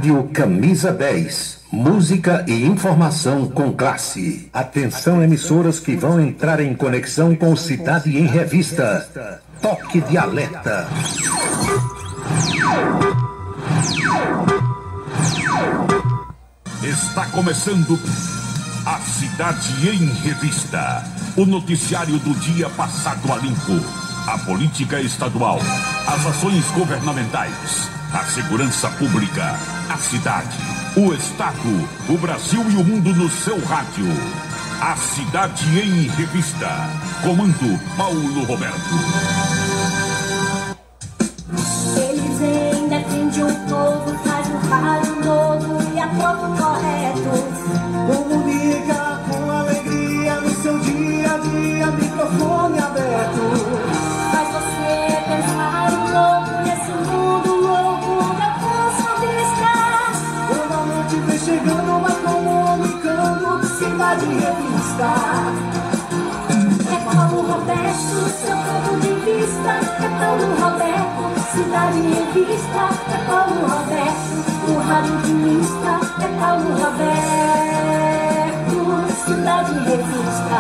Rádio Camisa 10. Música e informação com classe. Atenção, emissoras que vão entrar em conexão com Cidade em Revista. Toque de alerta. Está começando a Cidade em Revista. O noticiário do dia passado a limpo. A política estadual, as ações governamentais, a segurança pública, a cidade, o estado, o Brasil e o mundo no seu rádio. A Cidade em Revista. Comando Paulo Roberto. Eles ainda defendem um povo, faz um rádio novo e a pouco correto. Comunica com alegria no seu dia a dia, microfone aberto. Faz você pensar um pouco nesse mundo louco da função de estar. Toda noite vem chegando, vai comunicando, Cidade em Revista. É Paulo Roberto, seu ponto de vista. É Paulo Roberto, Cidade em Revista. É Paulo Roberto, o radialista. É Paulo Roberto, Cidade em Revista.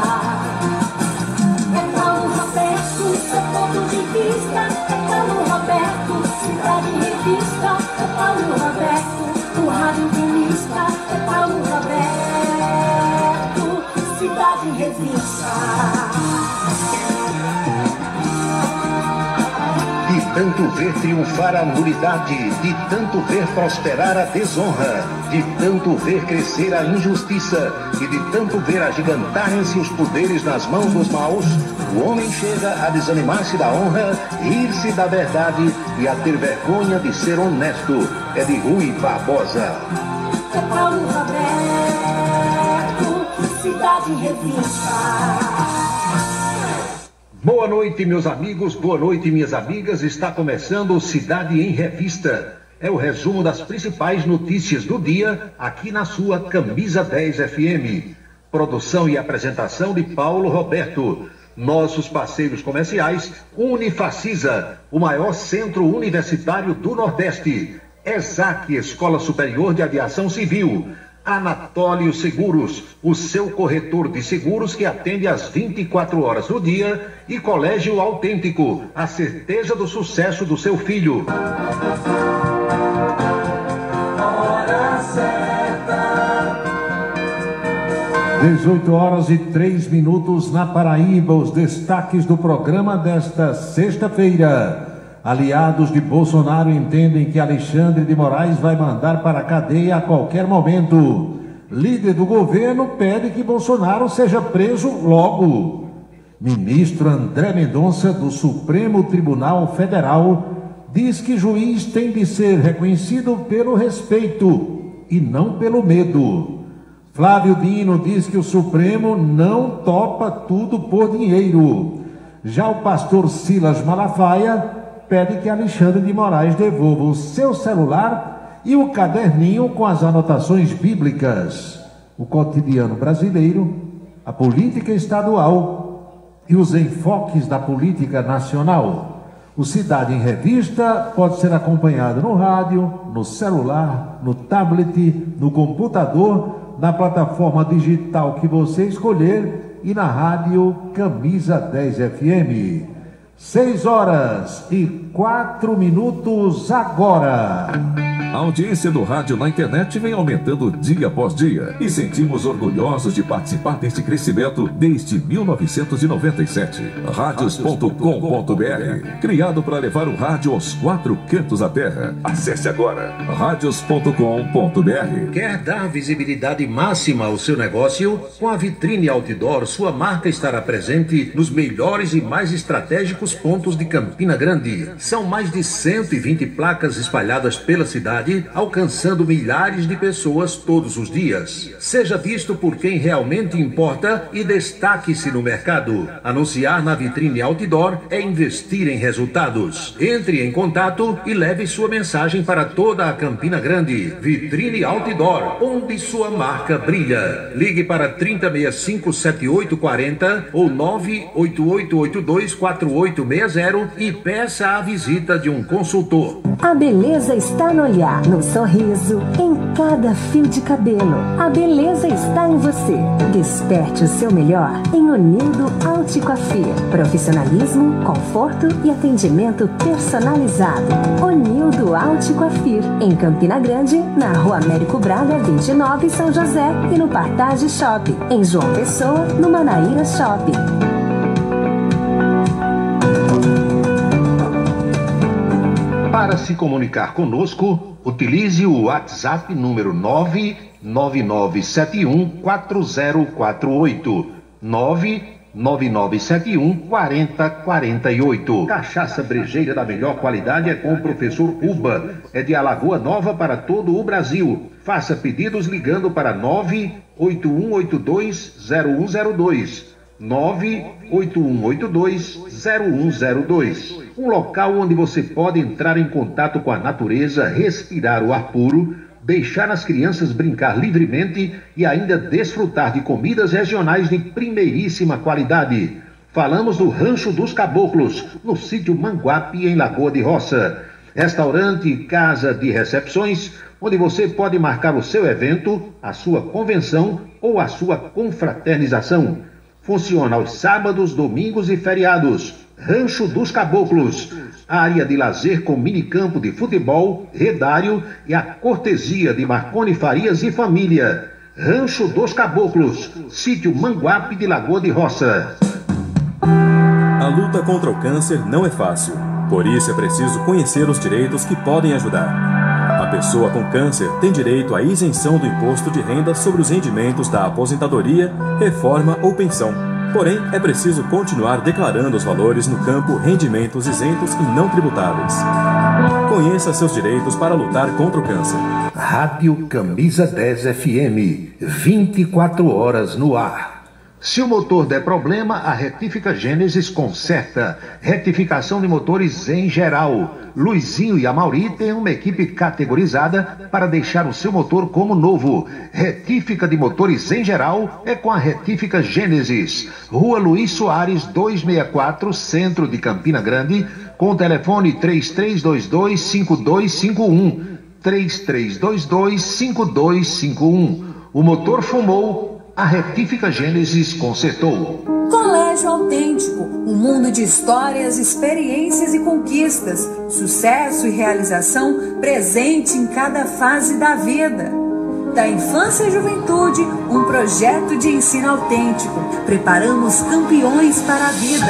É Paulo Roberto, seu ponto de vista. É Paulo Roberto, Cidade em Revista. É Paulo Roberto, o radialista. É Paulo Roberto, Cidade em Revista. De tanto ver triunfar a nulidade, de tanto ver prosperar a desonra, de tanto ver crescer a injustiça e de tanto ver agigantarem-se os poderes nas mãos dos maus, o homem chega a desanimar-se da honra, rir-se da verdade e a ter vergonha de ser honesto. É de Rui Barbosa. É Paulo Roberto, Cidade em Revista. Boa noite, meus amigos, boa noite, minhas amigas. Está começando o Cidade em Revista. É o resumo das principais notícias do dia aqui na sua Camisa 10 FM. Produção e apresentação de Paulo Roberto. Nossos parceiros comerciais, Unifacisa, o maior centro universitário do Nordeste. ESAC, Escola Superior de Aviação Civil. Anatólio Seguros, o seu corretor de seguros que atende às 24 horas do dia, e Colégio Autêntico, a certeza do sucesso do seu filho. Hora certa. 18h03 na Paraíba. Os destaques do programa desta sexta-feira. Aliados de Bolsonaro entendem que Alexandre de Moraes vai mandar para a cadeia a qualquer momento. Líder do governo pede que Bolsonaro seja preso logo. Ministro André Mendonça, do Supremo Tribunal Federal, diz que juiz tem de ser reconhecido pelo respeito e não pelo medo. Flávio Dino diz que o Supremo não topa tudo por dinheiro. Já o pastor Silas Malafaia pede que Alexandre de Moraes devolva o seu celular e o caderninho com as anotações bíblicas. O cotidiano brasileiro, a política estadual e os enfoques da política nacional. O Cidade em Revista pode ser acompanhado no rádio, no celular, no tablet, no computador, na plataforma digital que você escolher e na rádio Camisa 10 FM. 6h04 agora. A audiência do rádio na internet vem aumentando dia após dia e sentimos orgulhosos de participar deste crescimento desde 1997. Radios.com.br, criado para levar o rádio aos 4 cantos da terra. Acesse agora radios.com.br. Quer dar visibilidade máxima ao seu negócio? Com a Vitrine Outdoor, sua marca estará presente nos melhores e mais estratégicos pontos de Campina Grande. São mais de 120 placas espalhadas pela cidade, alcançando milhares de pessoas todos os dias. Seja visto por quem realmente importa e destaque-se no mercado. Anunciar na Vitrine Outdoor é investir em resultados. Entre em contato e leve sua mensagem para toda a Campina Grande. Vitrine Outdoor, onde sua marca brilha. Ligue para 3065-7840 ou 98882-4860 e peça a visita de um consultor. A beleza está no olhar. olhar, no sorriso, em cada fio de cabelo. A beleza está em você. Desperte o seu melhor em Unildo Alticoafir. Profissionalismo, conforto e atendimento personalizado. Unildo Alticoafir, em Campina Grande, na Rua Américo Braga 29, São José, e no Partage Shopping, em João Pessoa, no Manaíra Shopping. Para se comunicar conosco, utilize o WhatsApp número 999714048. 999714048. Cachaça brejeira da melhor qualidade é com o professor Uba. É de Alagoa Nova para todo o Brasil. Faça pedidos ligando para 981820102. 981820102. Um local onde você pode entrar em contato com a natureza, respirar o ar puro, deixar as crianças brincar livremente e ainda desfrutar de comidas regionais de primeiríssima qualidade. Falamos do Rancho dos Caboclos, no sítio Manguape, em Lagoa de Roça. Restaurante e casa de recepções, onde você pode marcar o seu evento, a sua convenção ou a sua confraternização. Funciona aos sábados, domingos e feriados. Rancho dos Caboclos, área de lazer com minicampo de futebol, redário e a cortesia de Marconi Farias e família. Rancho dos Caboclos, sítio Manguape de Lagoa de Roça. A luta contra o câncer não é fácil, por isso é preciso conhecer os direitos que podem ajudar. A pessoa com câncer tem direito à isenção do imposto de renda sobre os rendimentos da aposentadoria, reforma ou pensão. Porém, é preciso continuar declarando os valores no campo rendimentos isentos e não tributáveis. Conheça seus direitos para lutar contra o câncer. Rádio Camisa 10 FM, 24 horas no ar. Se o motor der problema, a Retífica Gênesis conserta. Retificação de motores em geral. Luizinho e a Mauri têm uma equipe categorizada para deixar o seu motor como novo. Retífica de motores em geral é com a Retífica Gênesis. Rua Luiz Soares 264, centro de Campina Grande, com o telefone 3322-5251. 3322-5251. O motor fumou, a Retífica Gênesis consertou. Colégio Autêntico, um mundo de histórias, experiências e conquistas, sucesso e realização presente em cada fase da vida. Da infância e juventude, um projeto de ensino autêntico. Preparamos campeões para a vida.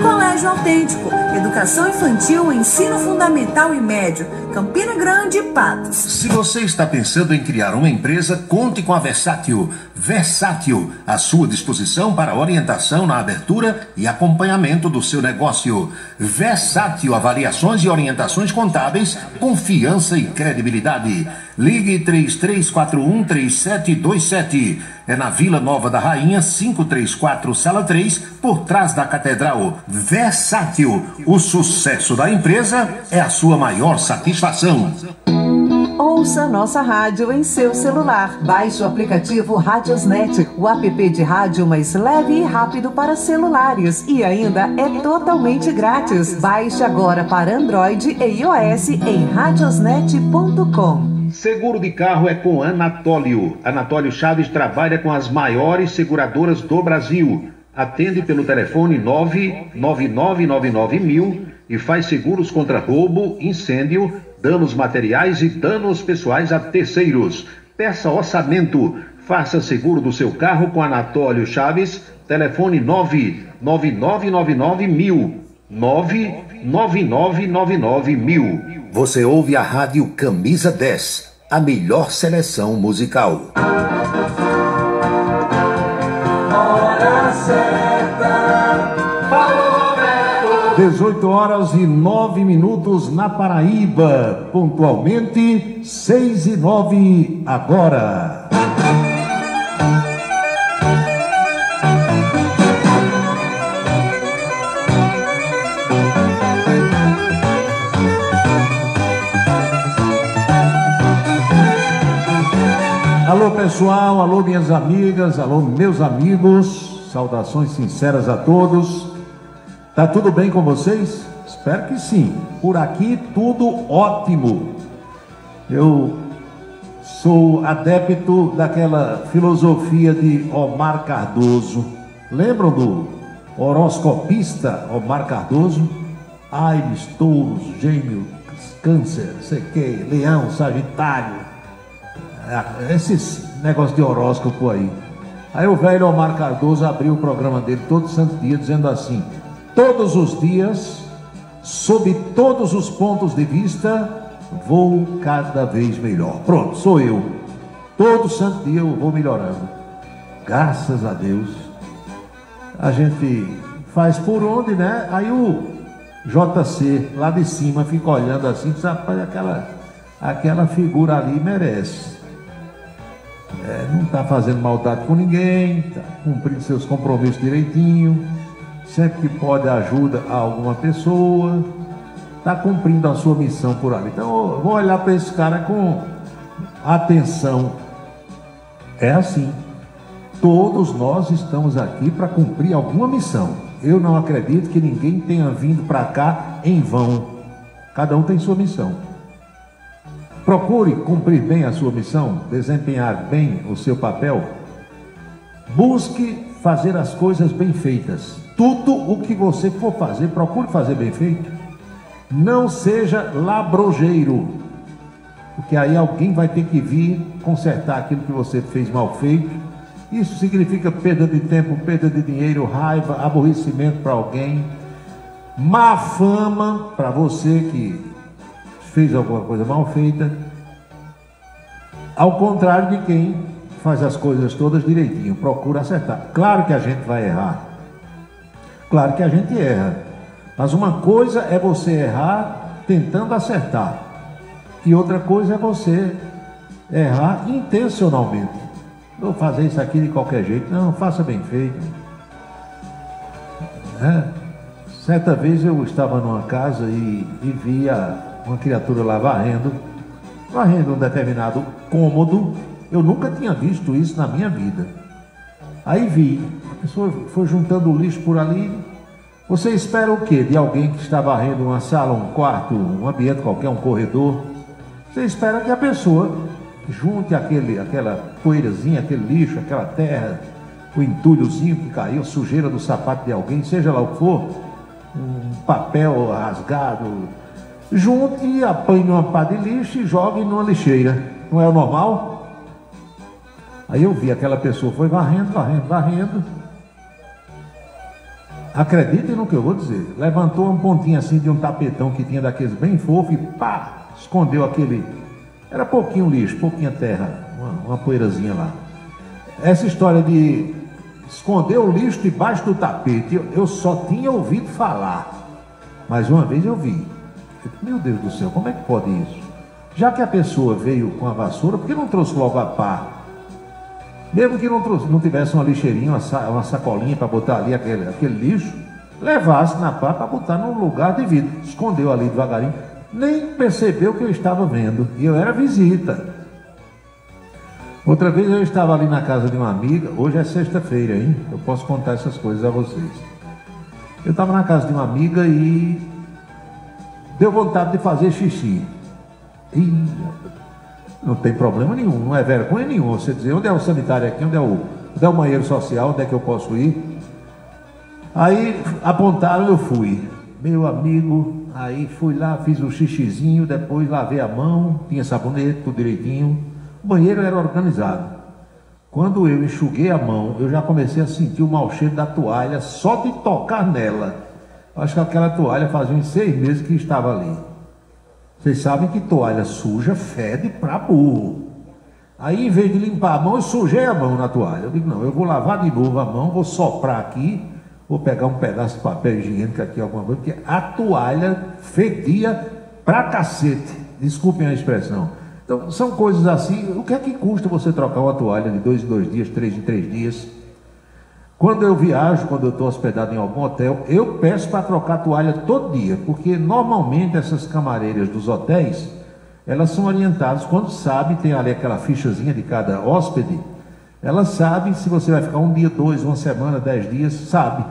Colégio Autêntico, educação infantil, ensino fundamental e médio, Campina Grande e Patos. Se você está pensando em criar uma empresa, conte com a Versátil. Versátil, à sua disposição para orientação na abertura e acompanhamento do seu negócio. Versátil, avaliações e orientações contábeis, confiança e credibilidade. Ligue 3341-3727. É na Vila Nova da Rainha, 534, Sala 3, por trás da Catedral. Versátil, o sucesso da empresa é a sua maior satisfação. Ouça nossa rádio em seu celular. Baixe o aplicativo Radiosnet, o app de rádio mais leve e rápido para celulares. E ainda é totalmente grátis. Baixe agora para Android e iOS em radiosnet.com. Seguro de carro é com Anatólio. Anatólio Chaves trabalha com as maiores seguradoras do Brasil. Atende pelo telefone 99999.000 e faz seguros contra roubo, incêndio, danos materiais e danos pessoais a terceiros. Peça orçamento. Faça seguro do seu carro com Anatólio Chaves. Telefone 99999.000. 99999.000. Você ouve a Rádio Camisa 10, a melhor seleção musical. Hora certa, falou Roberto. 18 horas e 9 minutos na Paraíba. Pontualmente, 6:09 agora. Alô pessoal, alô minhas amigas, alô meus amigos, saudações sinceras a todos. Tá tudo bem com vocês? Espero que sim. Por aqui tudo ótimo. Eu sou adepto daquela filosofia de Omar Cardoso. Lembram do horoscopista Omar Cardoso? Áries, touros, gêmeos, câncer, sei que, leão, sagitário. Esses negócios de horóscopo aí. Aí o velho Omar Cardoso abriu o programa dele todo santo dia dizendo assim: todos os dias, sob todos os pontos de vista, vou cada vez melhor. Pronto, sou eu. Todo santo dia eu vou melhorando. Graças a Deus. A gente faz por onde, né? Aí o JC lá de cima fica olhando assim, rapaz, aquela figura ali merece. Não está fazendo maldade com ninguém, está cumprindo seus compromissos direitinho, sempre que pode ajuda a alguma pessoa, está cumprindo a sua missão por ali. Então eu vou olhar para esse cara com atenção. É assim, todos nós estamos aqui para cumprir alguma missão. Eu não acredito que ninguém tenha vindo para cá em vão. Cada um tem sua missão. Procure cumprir bem a sua missão, desempenhar bem o seu papel. Busque fazer as coisas bem feitas. Tudo o que você for fazer, procure fazer bem feito. Não seja labrogeiro, porque aí alguém vai ter que vir consertar aquilo que você fez mal feito. Isso significa perda de tempo, perda de dinheiro, raiva, aborrecimento para alguém, má fama para você que fez alguma coisa mal feita, ao contrário de quem faz as coisas todas direitinho, procura acertar. Claro que a gente vai errar, claro que a gente erra, mas uma coisa é você errar tentando acertar, e outra coisa é você errar intencionalmente. Vou fazer isso aqui de qualquer jeito. Não, faça bem feito. Certa vez eu estava numa casa e via uma criatura lá varrendo um determinado cômodo. Eu nunca tinha visto isso na minha vida. Aí vi, a pessoa foi juntando o lixo por ali. Você espera o quê de alguém que está varrendo uma sala, um quarto, um ambiente qualquer, um corredor? Você espera que a pessoa junte aquela poeirazinha, aquele lixo, aquela terra, o entulhozinho que caiu, sujeira do sapato de alguém, seja lá o que for, um papel rasgado, junte, apanhe numa pá de lixo e jogue numa lixeira. Não é o normal? Aí eu vi aquela pessoa, foi varrendo. Acreditem no que eu vou dizer. Levantou um pontinho assim de um tapetão que tinha daqueles bem fofo e pá, escondeu aquele. Era pouquinho lixo, pouquinha terra, uma poeirazinha lá. Essa história de esconder o lixo debaixo do tapete, eu só tinha ouvido falar. Mas uma vez eu vi. Meu Deus do céu, como é que pode isso? Já que a pessoa veio com a vassoura, por que não trouxe logo a pá? Mesmo que não tivesse uma lixeirinha, uma sacolinha para botar ali aquele lixo, levasse na pá para botar num lugar devido. Escondeu ali devagarinho. Nem percebeu que eu estava vendo, e eu era visita. Outra vez eu estava ali na casa de uma amiga, hoje é sexta-feira, hein? Eu posso contar essas coisas a vocês. Eu estava na casa de uma amiga e deu vontade de fazer xixi. E não tem problema nenhum, não é vergonha nenhuma você dizer onde é o sanitário aqui, onde é o banheiro social, onde é que eu posso ir. Aí apontaram, eu fui. Meu amigo, aí fui lá, fiz um xixizinho, depois lavei a mão, tinha sabonete, tudo direitinho. O banheiro era organizado. Quando eu enxuguei a mão, eu já comecei a sentir o mau cheiro da toalha só de tocar nela. Acho que aquela toalha fazia uns 6 meses que estava ali. Vocês sabem que toalha suja fede pra burro. Aí, em vez de limpar a mão, eu sujei a mão na toalha. Eu digo, não, eu vou lavar de novo a mão, vou soprar aqui, vou pegar um pedaço de papel higiênico aqui, alguma coisa, porque a toalha fedia pra cacete. Desculpem a expressão. Então, são coisas assim. O que é que custa você trocar uma toalha de 2 em 2 dias, 3 em 3 dias? Quando eu viajo, quando eu estou hospedado em algum hotel, eu peço para trocar a toalha todo dia, porque normalmente essas camareiras dos hotéis, elas são orientadas, quando sabe, tem ali aquela fichazinha de cada hóspede, elas sabem se você vai ficar 1 dia, 2, 1 semana, 10 dias, sabe.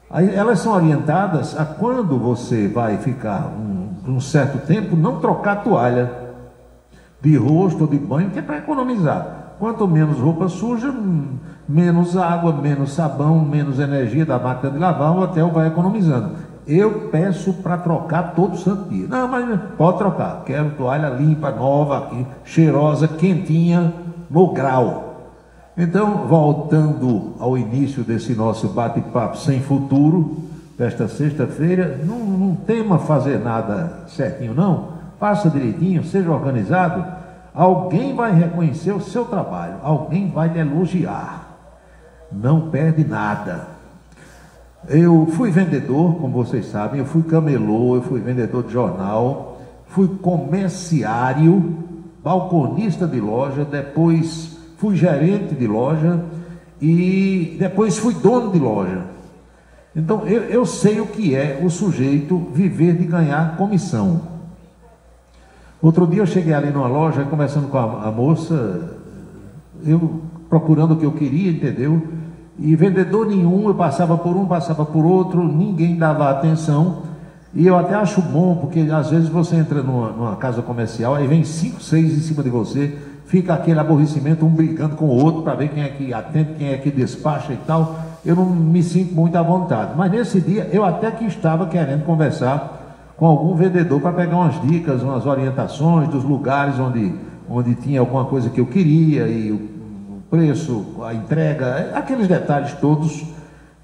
Aí elas são orientadas a quando você vai ficar um certo tempo, não trocar a toalha de rosto ou de banho, que é para economizar. Quanto menos roupa suja, menos água, menos sabão, menos energia da máquina de lavar, o hotel vai economizando. Eu peço para trocar todo santo dia. Não, mas pode trocar. Quero toalha limpa, nova, cheirosa, quentinha, no grau. Então, voltando ao início desse nosso bate-papo sem futuro, desta sexta-feira, não tema fazer nada certinho, não. Faça direitinho, seja organizado. Alguém vai reconhecer o seu trabalho, alguém vai lhe elogiar. Não perde nada. Eu fui vendedor, como vocês sabem, eu fui camelô, eu fui vendedor de jornal, fui comerciário, balconista de loja, depois fui gerente de loja e depois fui dono de loja. Então eu sei o que é o sujeito viver de ganhar comissão. Outro dia eu cheguei ali numa loja, conversando com a moça, eu procurando o que eu queria, entendeu? E vendedor nenhum, eu passava por um, passava por outro, ninguém dava atenção. E eu até acho bom, porque às vezes você entra numa casa comercial, aí vem 5, 6 em cima de você, fica aquele aborrecimento, um brigando com o outro para ver quem é que atende, quem é que despacha e tal. Eu não me sinto muito à vontade. Mas nesse dia eu até que estava querendo conversar com algum vendedor para pegar umas dicas, umas orientações dos lugares onde tinha alguma coisa que eu queria, e o preço, a entrega, aqueles detalhes todos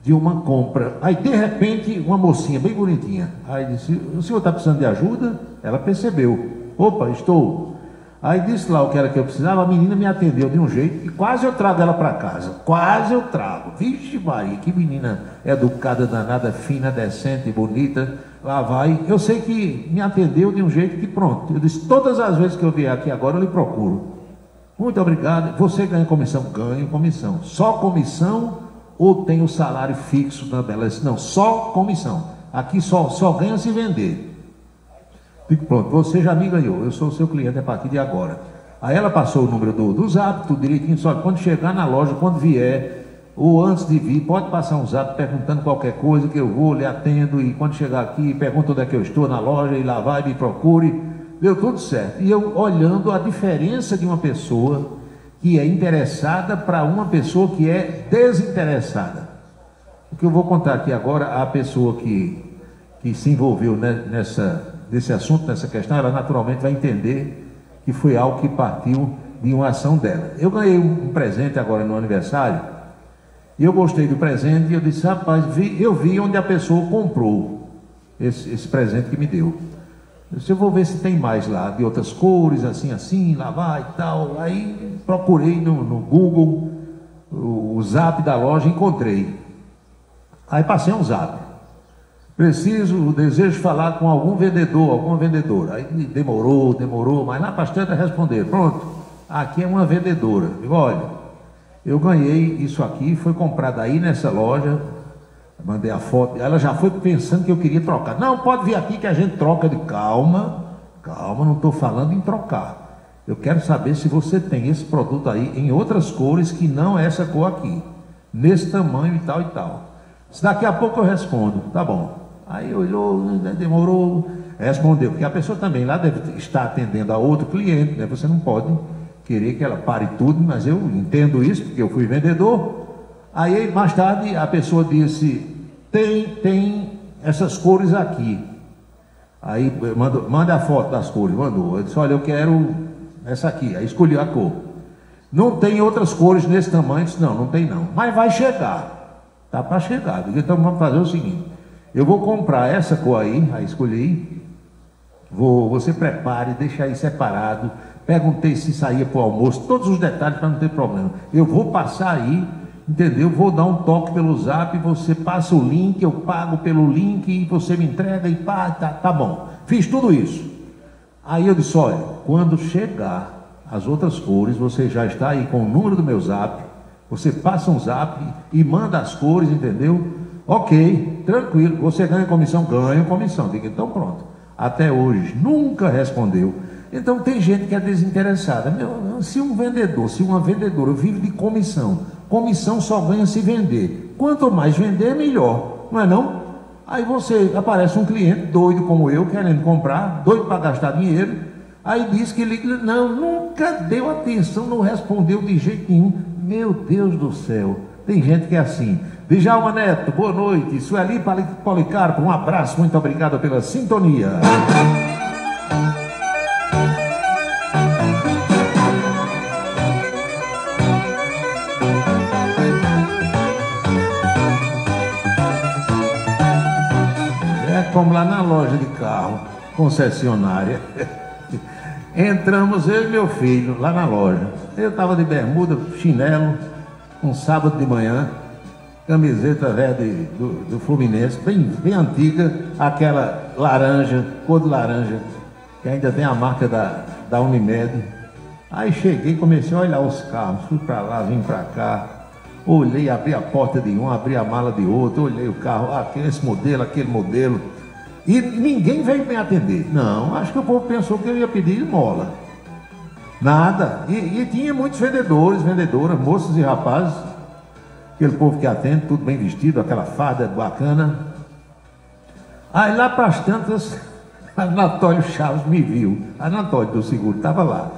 de uma compra. Aí de repente uma mocinha bem bonitinha, aí disse: o senhor está precisando de ajuda? Ela percebeu. Opa, estou. Aí disse lá o que era que eu precisava, a menina me atendeu de um jeito, e quase eu trago ela para casa, quase eu trago. Vixe Maria, que menina educada, danada, fina, decente, bonita. Lá vai, eu sei que me atendeu de um jeito que pronto, eu disse: todas as vezes que eu vier aqui agora eu lhe procuro. Muito obrigado. Você ganha comissão? Ganho comissão. Só comissão ou tem o salário fixo também? Ela disse: não, só comissão. Aqui só ganha se vender. Digo: pronto, você já me ganhou, eu sou o seu cliente a partir de agora. Aí ela passou o número do zap, tudo direitinho, só que quando chegar na loja, quando vier, ou antes de vir, pode passar um zap perguntando qualquer coisa, que eu vou, lhe atendo, e quando chegar aqui, pergunta onde é que eu estou na loja, e lá vai, me procure. Deu tudo certo. E eu olhando a diferença de uma pessoa que é interessada para uma pessoa que é desinteressada. O que eu vou contar aqui agora, a pessoa que se envolveu nesse assunto, nessa questão, ela naturalmente vai entender que foi algo que partiu de uma ação dela. Eu ganhei um presente agora no aniversário, e eu gostei do presente, e eu disse: rapaz, eu vi onde a pessoa comprou esse presente que me deu. Eu vou ver se tem mais lá, de outras cores, assim, lá vai e tal. Aí procurei no Google o zap da loja, encontrei. Aí passei um zap: desejo falar com algum vendedor, alguma vendedora. Aí demorou, mas lá para as tantas responderam: pronto, aqui é uma vendedora. Digo: olha, eu ganhei isso aqui, foi comprado aí nessa loja. Mandei a foto, ela já foi pensando que eu queria trocar. Não, pode vir aqui que a gente troca. De calma, não estou falando em trocar. Eu quero saber se você tem esse produto aí em outras cores que não essa cor aqui, nesse tamanho e tal e tal. Se daqui a pouco eu respondo, tá bom. Aí olhou, demorou, respondeu, porque a pessoa também lá deve estar atendendo a outro cliente, né? Você não pode querer que ela pare tudo, mas eu entendo isso, porque eu fui vendedor. Aí mais tarde a pessoa disse: tem essas cores aqui. Aí manda a foto das cores, mandou. Eu disse: olha, eu quero essa aqui. Aí escolhi a cor. Não tem outras cores nesse tamanho? Eu disse: não tem não. Mas vai chegar. Tá para chegar. Então vamos fazer o seguinte: eu vou comprar essa cor aí escolhi. Você prepare, deixa aí separado. Perguntei se saía para o almoço, todos os detalhes para não ter problema. Eu vou passar aí, entendeu? Vou dar um toque pelo zap, você passa o link, eu pago pelo link e você me entrega e pá, tá bom. Fiz tudo isso. Aí eu disse: olha, quando chegar as outras cores, você já está aí com o número do meu zap, você passa um zap e manda as cores, entendeu? Ok, tranquilo, você ganha comissão? Ganha comissão. Digo: então pronto. Até hoje nunca respondeu. Então tem gente que é desinteressada. Se um vendedor, se uma vendedora vive de comissão, comissão só ganha se vender. Quanto mais vender, melhor. não é não? Aí você, aparece um cliente doido como eu, querendo comprar, doido para gastar dinheiro, aí diz que ele, não, nunca deu atenção, não respondeu de jeito nenhum. Meu Deus do céu, tem gente que é assim. Djalma Neto, boa noite. Sueli Policarpo, um abraço, muito obrigado pela sintonia. Como lá na loja de carro, concessionária. Entramos eu e meu filho lá na loja. Eu estava de bermuda, chinelo, um sábado de manhã, camiseta verde do Fluminense, bem antiga, aquela laranja, cor de laranja, que ainda tem a marca da Unimed. Aí cheguei, comecei a olhar os carros, fui para lá, vim para cá. Olhei, abri a porta de um, abri a mala de outro, olhei o carro, esse modelo, aquele modelo. E ninguém veio me atender. Não, acho que o povo pensou que eu ia pedir esmola. Nada. E tinha muitos vendedores, vendedoras, moças e rapazes. Aquele povo que atende, tudo bem vestido, aquela farda bacana. Aí lá para as tantas, Anatólio Chaves me viu. Anatólio do seguro estava lá,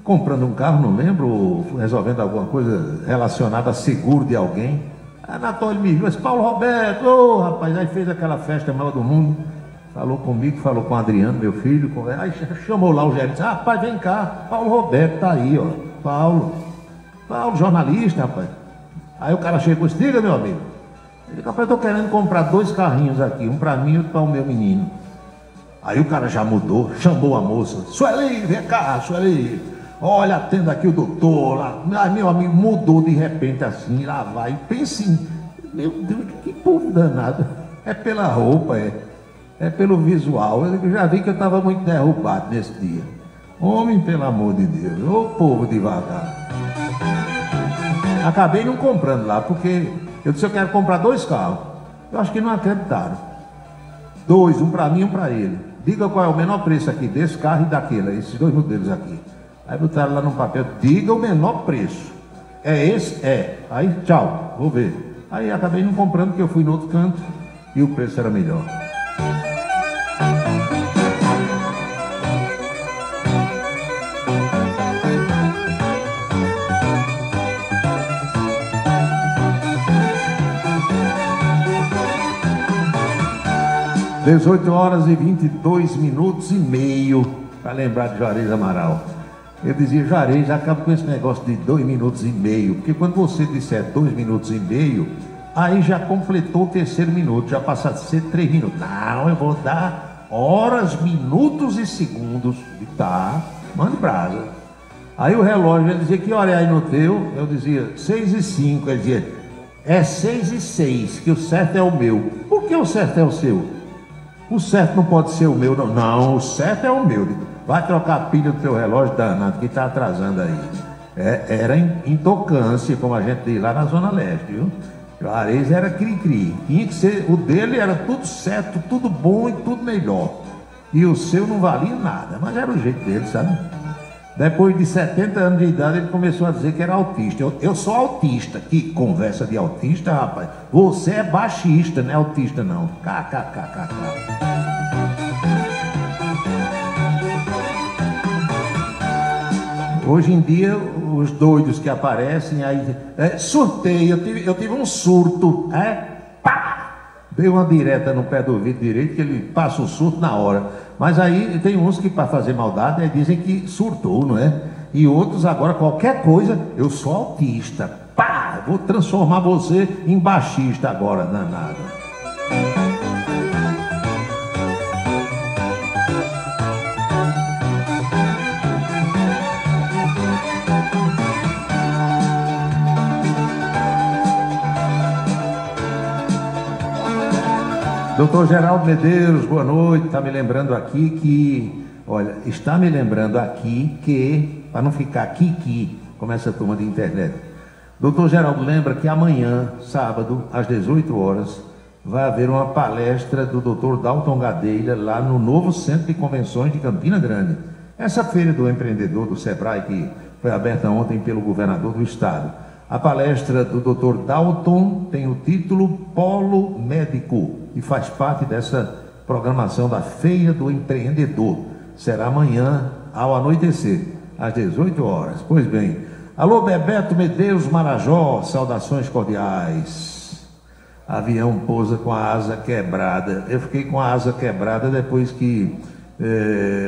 comprando um carro, não lembro, resolvendo alguma coisa relacionada a seguro de alguém. Anatólio me viu, mas Paulo Roberto, rapaz, aí fez aquela festa maior do mundo, falou comigo, falou com o Adriano, meu filho, aí chamou lá o gerente, rapaz, vem cá, Paulo Roberto tá aí, ó, Paulo, jornalista, rapaz. Aí o cara chegou e disse, diga, meu amigo, ele, rapaz, eu tô querendo comprar 2 carrinhos aqui, um para mim e outro para o meu menino. Aí o cara já mudou, chamou a moça, Sueli, vem cá, Sueli. Olha, atenda aqui o doutor lá. Ai, meu amigo, mudou de repente assim, lá vai. Pense, meu Deus, que povo danado. É pela roupa, é pelo visual. Eu já vi que eu estava muito derrubado nesse dia. Homem, pelo amor de Deus, ô povo devagar. Acabei não comprando lá, porque eu disse, eu quero comprar 2 carros. Eu acho que não acreditaram. 2, um para mim e um para ele. Diga qual é o menor preço aqui desse carro e daquele, esses 2 modelos aqui. Aí botaram lá no papel, diga o menor preço. É esse? É. Aí, tchau, vou ver. Aí acabei não comprando, porque eu fui no outro canto e o preço era melhor. Às 18h22 para lembrar de Juarez Amaral. Eu dizia, Juarez, acaba com esse negócio de 2 minutos e meio, porque quando você disser 2 minutos e meio, aí já completou o 3º minuto, já passa a ser 3 minutos. Não, eu vou dar horas, minutos e segundos. Tá, mande brasa. Aí o relógio, ele dizia, que hora é aí no teu? Eu dizia, 6h05. Ele dizia, é 6h06, que o certo é o meu. Por que o certo é o seu? O certo não pode ser o meu, não. Não, o certo é o meu. Vai trocar a pilha do teu relógio, danado, que está atrasando aí. Era intocância, como a gente diz lá na Zona Leste, viu? Juarez era cri-cri. Tinha que ser, o dele era tudo certo, tudo bom e tudo melhor. E o seu não valia nada, mas era o jeito dele, sabe? Depois de 70 anos de idade, ele começou a dizer que era autista. Eu sou autista. Que conversa de autista, rapaz. Você é baixista, não é autista, não. KKKKK. Hoje em dia, os doidos que aparecem aí, surtei, eu tive um surto, pá! Dei uma direta no pé do ouvido direito, que ele passa o surto na hora. Mas aí tem uns que para fazer maldade dizem que surtou, não é? E outros agora, qualquer coisa, eu sou autista, pá! Vou transformar você em baixista agora, danado. Doutor Geraldo Medeiros, boa noite. Está me lembrando aqui que, para não ficar aqui, como essa turma de internet. Doutor Geraldo lembra que amanhã, sábado, às 18 horas, vai haver uma palestra do doutor Dalton Gadeira lá no novo Centro de Convenções de Campina Grande. Essa feira do empreendedor do Sebrae, que foi aberta ontem pelo governador do estado. A palestra do Dr. Dalton tem o título Polo Médico e faz parte dessa programação da Feira do Empreendedor. Será amanhã ao anoitecer, às 18 horas. Pois bem, alô Bebeto Medeiros Marajó, saudações cordiais. Avião pousa com a asa quebrada. Eu fiquei com a asa quebrada depois que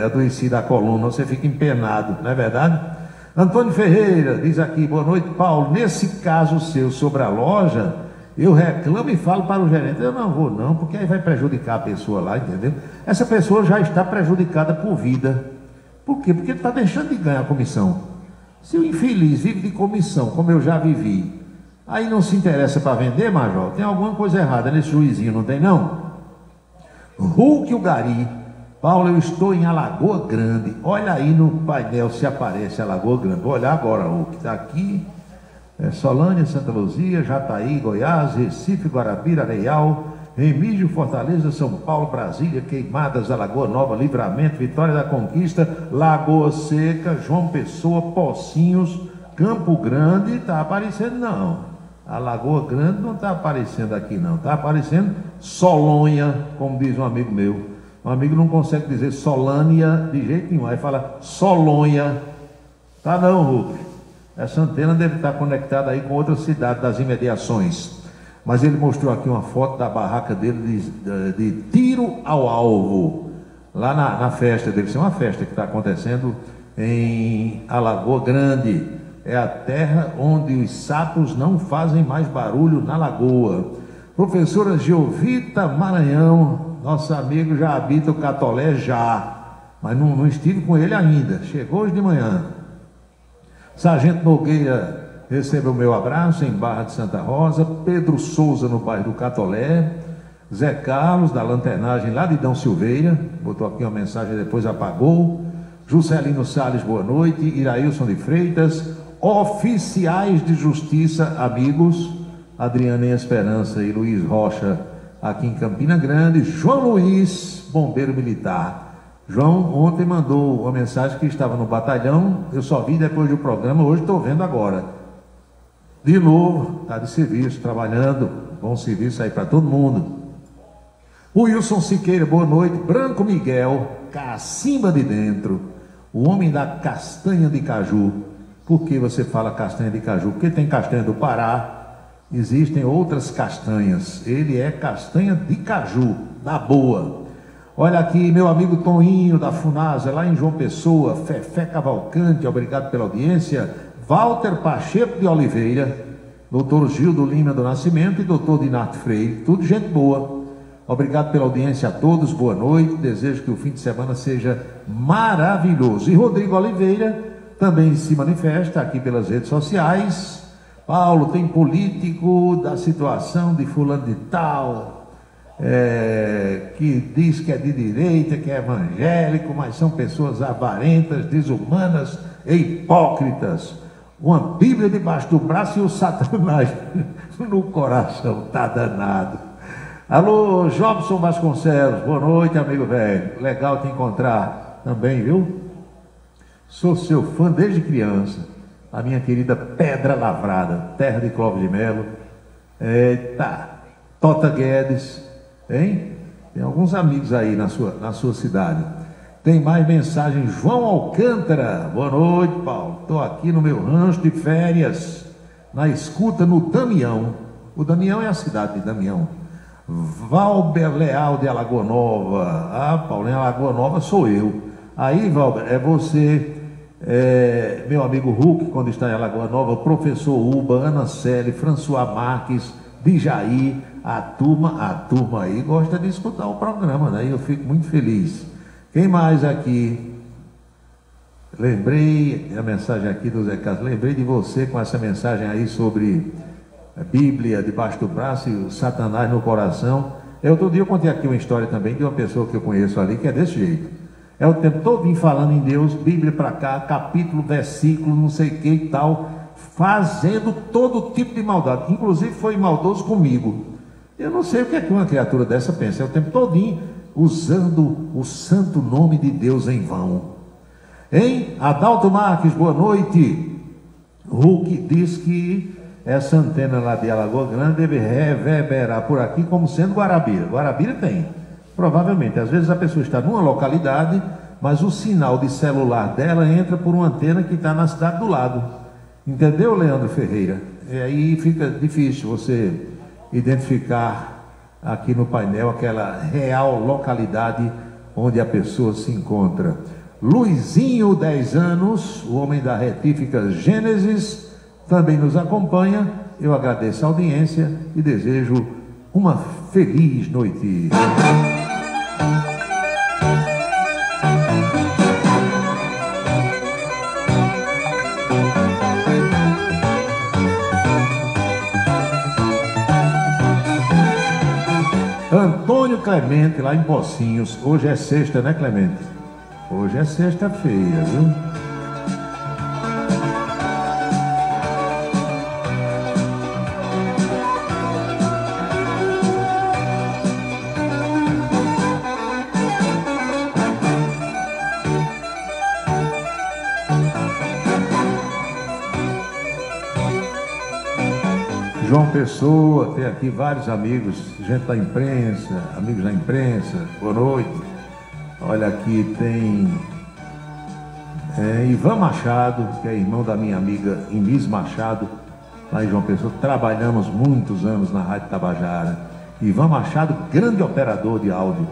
adoeci da coluna. Você fica empenado, não é verdade? Antônio Ferreira diz aqui, boa noite, Paulo. Nesse caso seu sobre a loja, eu reclamo e falo para o gerente, eu não vou não, porque aí vai prejudicar a pessoa lá, entendeu? Essa pessoa já está prejudicada por vida. Por quê? Porque ele está deixando de ganhar comissão. Se o infeliz vive de comissão, como eu já vivi, aí não se interessa para vender, Major, tem alguma coisa errada nesse juizinho, não tem não? Hulk o Gari, Paulo, eu estou em Alagoa Grande, olha aí no painel se aparece Alagoa Grande, vou olhar agora, Hulk, está aqui, Solânia, Santa Luzia, Jataí, Goiás, Recife, Guarabira, Areial, Remígio, Fortaleza, São Paulo, Brasília, Queimadas, Alagoa Nova, Livramento, Vitória da Conquista, Lagoa Seca, João Pessoa, Pocinhos, Campo Grande, está aparecendo não. A Lagoa Grande não está aparecendo aqui não, está aparecendo Solônia, como diz um amigo meu. Um amigo não consegue dizer Solânia de jeito nenhum, aí fala Solônia. Tá não, Hulk. Essa antena deve estar conectada aí com outra cidade das imediações. Mas ele mostrou aqui uma foto da barraca dele de tiro ao alvo, lá na festa dele. Isso é uma festa que está acontecendo em Alagoa Grande. É a terra onde os sapos não fazem mais barulho na lagoa. Professora Geovita Maranhão, nosso amigo já habita o Catolé já, mas não estive com ele ainda, chegou hoje de manhã. Sargento Nogueira recebeu o meu abraço em Barra de Santa Rosa. Pedro Souza no bairro do Catolé. Zé Carlos da Lanternagem lá de Dão Silveira, botou aqui uma mensagem depois apagou. Juscelino Salles, boa noite. Irailson de Freitas. Oficiais de Justiça, amigos, Adriana em Esperança e Luiz Rocha aqui em Campina Grande. João Luiz, bombeiro militar. João ontem mandou uma mensagem que estava no batalhão, eu só vi depois do programa, hoje estou vendo agora. De novo, está de serviço, trabalhando, bom serviço aí para todo mundo. O Wilson Siqueira, boa noite. Branco Miguel, Cacimba de Dentro, o homem da castanha de caju. Por que você fala castanha de caju? Porque tem castanha do Pará, existem outras castanhas. Ele é castanha de caju, da boa. Olha aqui, meu amigo Toninho da Funasa, lá em João Pessoa, Fefé Cavalcante, obrigado pela audiência. Walter Pacheco de Oliveira, doutor Gildo Lima do Nascimento e doutor Dinato Freire, tudo gente boa. Obrigado pela audiência a todos, boa noite, desejo que o fim de semana seja maravilhoso. E Rodrigo Oliveira também se manifesta aqui pelas redes sociais. Paulo, tem político da situação de fulano de tal, que diz que é de direita, que é evangélico, mas são pessoas avarentas, desumanas e hipócritas. Uma Bíblia debaixo do braço e o Satanás no coração, tá danado. Alô, Jobson Vasconcelos, boa noite, amigo velho, legal te encontrar também, viu? Sou seu fã desde criança, a minha querida Pedra Lavrada, terra de Clóvis de Melo. Eita, Tota Guedes, hein? Tem alguns amigos aí na sua cidade. Tem mais mensagem. João Alcântara, boa noite, Paulo. Estou aqui no meu rancho de férias, na escuta no Damião. O Damião é a cidade de Damião. Valber Leal de Alagoa Nova. Ah, Paulo, em Alagoa Nova sou eu. Aí, Valber, é você, meu amigo Hulk, quando está em Alagoa Nova, professor Uba, Ana Celi, François Marques, Bijaí, a turma aí gosta de escutar o programa, né? Eu fico muito feliz. Quem mais aqui? Lembrei, a mensagem aqui do Zé Carlos, lembrei de você com essa mensagem aí sobre a Bíblia debaixo do braço e o Satanás no coração. Outro dia eu contei aqui uma história também de uma pessoa que eu conheço ali, que é desse jeito. É o tempo todo falando em Deus, Bíblia para cá, capítulo, versículo, não sei o que e tal, fazendo todo tipo de maldade. Inclusive foi maldoso comigo. Eu não sei o que é que uma criatura dessa pensa. É o tempo todinho usando o santo nome de Deus em vão. Hein? Adalto Marques, boa noite. Hulk diz que essa antena lá de Alagoa Grande deve reverberar por aqui como sendo Guarabira. Guarabira tem, provavelmente. Às vezes a pessoa está numa localidade, mas o sinal de celular dela entra por uma antena que está na cidade do lado. Entendeu, Leandro Ferreira? E aí fica difícil você identificar aqui no painel aquela real localidade onde a pessoa se encontra. Luizinho, 10 anos, o homem da retífica Gênesis, também nos acompanha. Eu agradeço a audiência e desejo uma feliz noite. Antônio Clemente, lá em Pocinhos. Hoje é sexta, né, Clemente? Hoje é sexta-feira, viu? João Pessoa, tem aqui vários amigos, gente da imprensa, amigos da imprensa, boa noite. Olha aqui, tem Ivan Machado, que é irmão da minha amiga Inês Machado, lá em João Pessoa. Trabalhamos muitos anos na Rádio Tabajara. Ivan Machado, grande operador de áudio,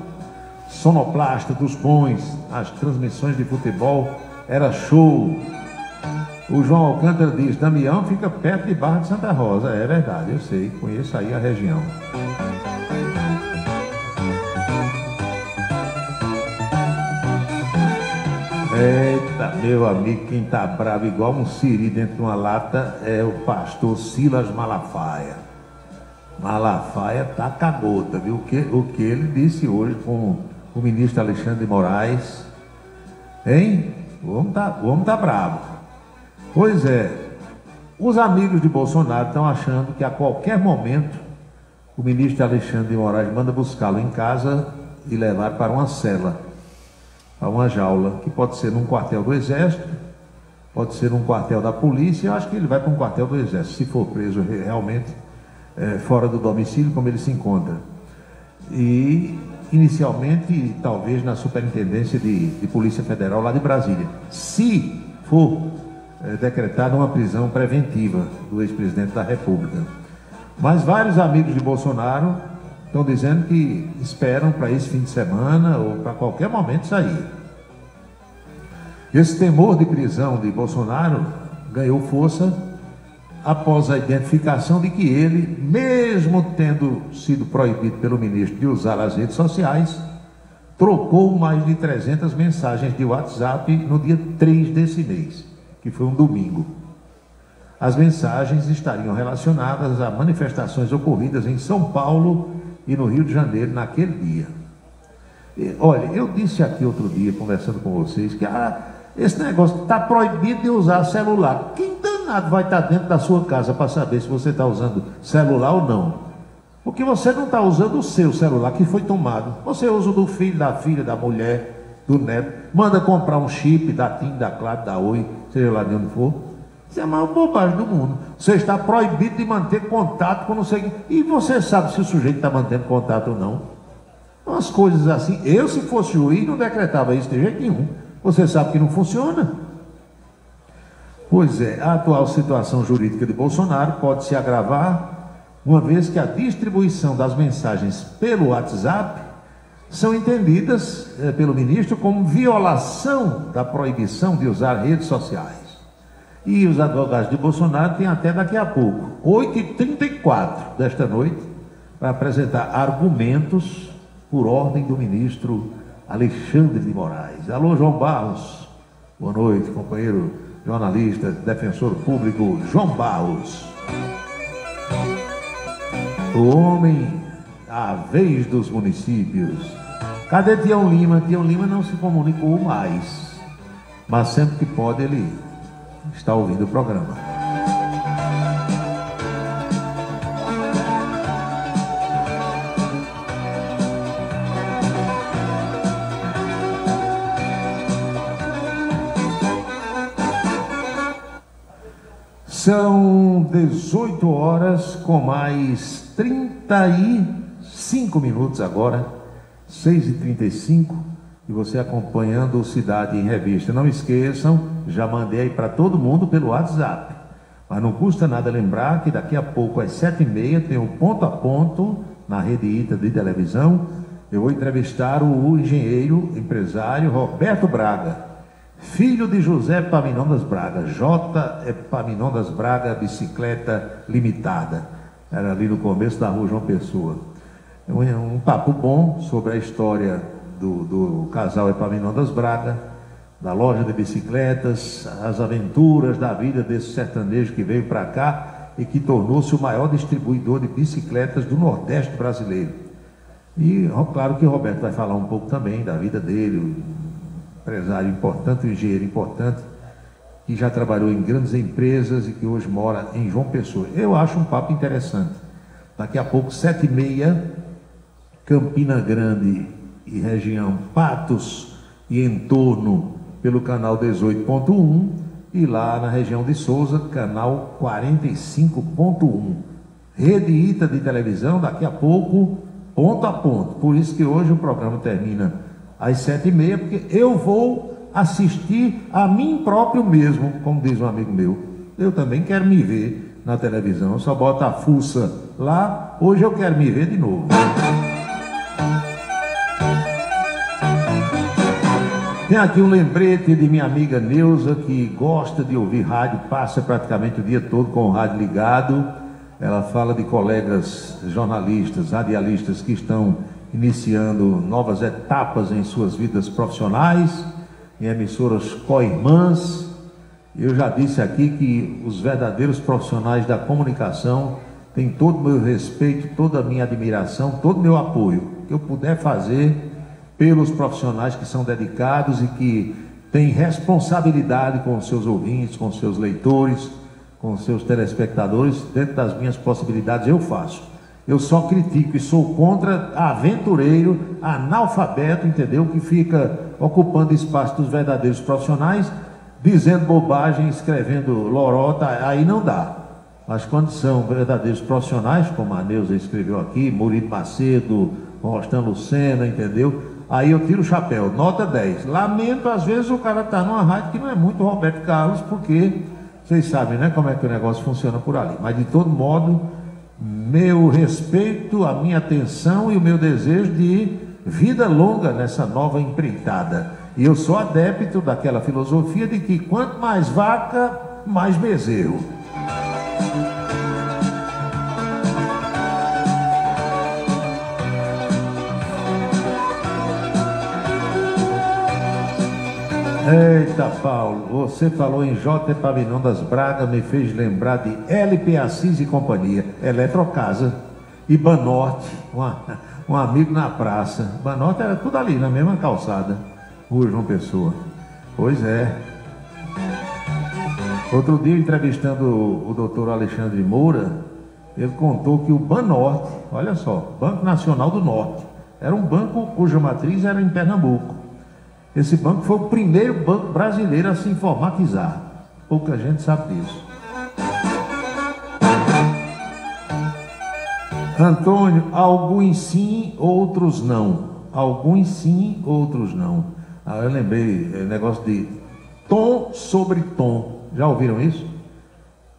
sonoplasta dos bons, as transmissões de futebol, era show. O João Alcântara diz, Damião fica perto de Barra de Santa Rosa. É verdade, eu sei, conheço aí a região. Eita, meu amigo, quem tá bravo igual um siri dentro de uma lata é o pastor Silas Malafaia. Malafaia tá cagota, viu? O que ele disse hoje com o ministro Alexandre de Moraes, hein? O homem tá bravo. Pois é, os amigos de Bolsonaro estão achando que a qualquer momento o ministro Alexandre de Moraes manda buscá-lo em casa e levar para uma cela, para uma jaula, que pode ser num quartel do Exército, pode ser num quartel da polícia. Eu acho que ele vai para um quartel do Exército, se for preso realmente fora do domicílio, como ele se encontra. E inicialmente, talvez na Superintendência de Polícia Federal lá de Brasília, se for decretada uma prisão preventiva do ex-presidente da República. Mas vários amigos de Bolsonaro estão dizendo que esperam para esse fim de semana ou para qualquer momento sair. Esse temor de prisão de Bolsonaro ganhou força após a identificação de que ele, mesmo tendo sido proibido pelo ministro de usar as redes sociais, trocou mais de 300 mensagens de WhatsApp no dia 3 desse mês, que foi um domingo. As mensagens estariam relacionadas a manifestações ocorridas em São Paulo e no Rio de Janeiro naquele dia. Olha, eu disse aqui outro dia, conversando com vocês, que esse negócio está proibido de usar celular. Quem danado vai estar dentro da sua casa para saber se você está usando celular ou não? Porque você não está usando o seu celular que foi tomado. Você usa o do filho, da filha, da mulher, do neto. Manda comprar um chip da TIM, da Claro, da Oi, seja lá de onde for. Isso é a maior bobagem do mundo. Você está proibido de manter contato com não sei quem. E você sabe se o sujeito está mantendo contato ou não. Umas coisas assim. Eu, se fosse juiz, não decretava isso de jeito nenhum. Você sabe que não funciona. Pois é, a atual situação jurídica de Bolsonaro pode se agravar, uma vez que a distribuição das mensagens pelo WhatsApp são entendidas pelo ministro como violação da proibição de usar redes sociais. E os advogados de Bolsonaro têm até daqui a pouco, 8h34 desta noite, para apresentar argumentos por ordem do ministro Alexandre de Moraes. Alô, João Barros. Boa noite, companheiro jornalista, defensor público João Barros. O homem à vez dos municípios. Cadê Tião Lima? Tião Lima não se comunicou mais, mas sempre que pode ele está ouvindo o programa. São 18 horas com mais 35 minutos agora, 6h35, e você acompanhando o Cidade em Revista. Não esqueçam, já mandei aí para todo mundo pelo WhatsApp, mas não custa nada lembrar que daqui a pouco às 7h30 tem o Ponto a Ponto na Rede ITA de televisão. Eu vou entrevistar o engenheiro, empresário Roberto Braga, filho de José Epaminondas Braga, J. Epaminondas Braga Bicicleta Limitada. Era ali no começo da rua João Pessoa. Um papo bom sobre a história do casal Epaminondas Braga, da loja de bicicletas, as aventuras da vida desse sertanejo que veio para cá e que tornou-se o maior distribuidor de bicicletas do Nordeste brasileiro. E claro que o Roberto vai falar um pouco também da vida dele, empresário importante, um engenheiro importante, que já trabalhou em grandes empresas e que hoje mora em João Pessoa. Eu acho um papo interessante. Daqui a pouco, 7h30, Campina Grande e região Patos e entorno pelo canal 18.1 e lá na região de Souza, canal 45.1. Rede ITA de televisão, daqui a pouco, ponto a ponto. Por isso que hoje o programa termina às 7h30, porque eu vou assistir a mim próprio mesmo, como diz um amigo meu. Eu também quero me ver na televisão, eu só boto a fuça lá, hoje eu quero me ver de novo. Tem aqui um lembrete de minha amiga Neuza, que gosta de ouvir rádio, passa praticamente o dia todo com o rádio ligado. Ela fala de colegas jornalistas, radialistas que estão iniciando novas etapas em suas vidas profissionais, em emissoras co-irmãs. Eu já disse aqui que os verdadeiros profissionais da comunicação têm todo o meu respeito, toda a minha admiração, todo o meu apoio que eu puder fazer pelos profissionais que são dedicados e que têm responsabilidade com os seus ouvintes, com os seus leitores, com os seus telespectadores. Dentro das minhas possibilidades eu faço. Eu só critico e sou contra aventureiro, analfabeto, entendeu? Que fica ocupando espaço dos verdadeiros profissionais, dizendo bobagem, escrevendo lorota, aí não dá. Mas quando são verdadeiros profissionais, como a Neuza escreveu aqui, Murilo Macedo, Rostan Lucena, entendeu? Aí eu tiro o chapéu, nota 10. Lamento, às vezes o cara está numa rádio que não é muito Roberto Carlos, porque vocês sabem, né, como é que o negócio funciona por ali. Mas de todo modo, meu respeito, a minha atenção e o meu desejo de vida longa nessa nova empreitada. E eu sou adepto daquela filosofia de que quanto mais vaca, mais bezerro. Eita, Paulo, você falou em J. Epaminondas Braga, me fez lembrar de LP Assis e companhia, Eletrocasa e Banorte, um amigo na praça. Banorte era tudo ali, na mesma calçada, Rua João Pessoa. Pois é. Outro dia, entrevistando o doutor Alexandre Moura, ele contou que o Banorte, olha só, Banco Nacional do Norte, era um banco cuja matriz era em Pernambuco. Esse banco foi o primeiro banco brasileiro a se informatizar. Pouca gente sabe disso. Antônio, alguns sim, outros não. Alguns sim, outros não. Eu lembrei, negócio de tom sobre tom. Já ouviram isso?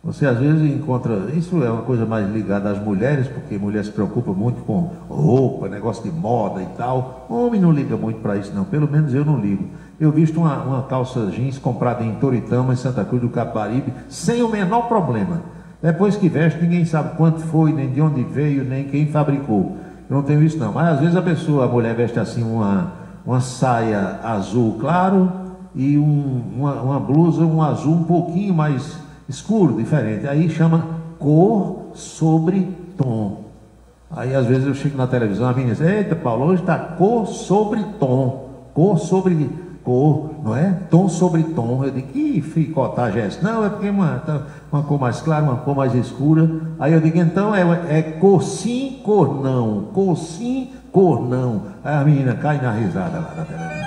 Você às vezes encontra, isso é uma coisa mais ligada às mulheres, porque mulher se preocupa muito com roupa, negócio de moda e tal. Homem não liga muito para isso não, pelo menos eu não ligo. Eu visto uma calça jeans comprada em Toritama, em Santa Cruz do Capibaribe, sem o menor problema. Depois que veste, ninguém sabe quanto foi, nem de onde veio, nem quem fabricou. Eu não tenho isso não, mas às vezes a mulher veste assim uma saia azul claro e uma blusa, um azul um pouquinho mais escuro, diferente. Aí chama cor sobre tom. Aí às vezes eu chego na televisão, a menina diz, eita Paulo, hoje está cor sobre tom. Cor sobre cor, não é? Tom sobre tom. Eu digo, que ficotagem é essa? Não, é porque uma cor mais clara, uma cor mais escura. Aí eu digo, então é cor sim, cor não. Cor sim, cor não. Aí a menina cai na risada lá da televisão.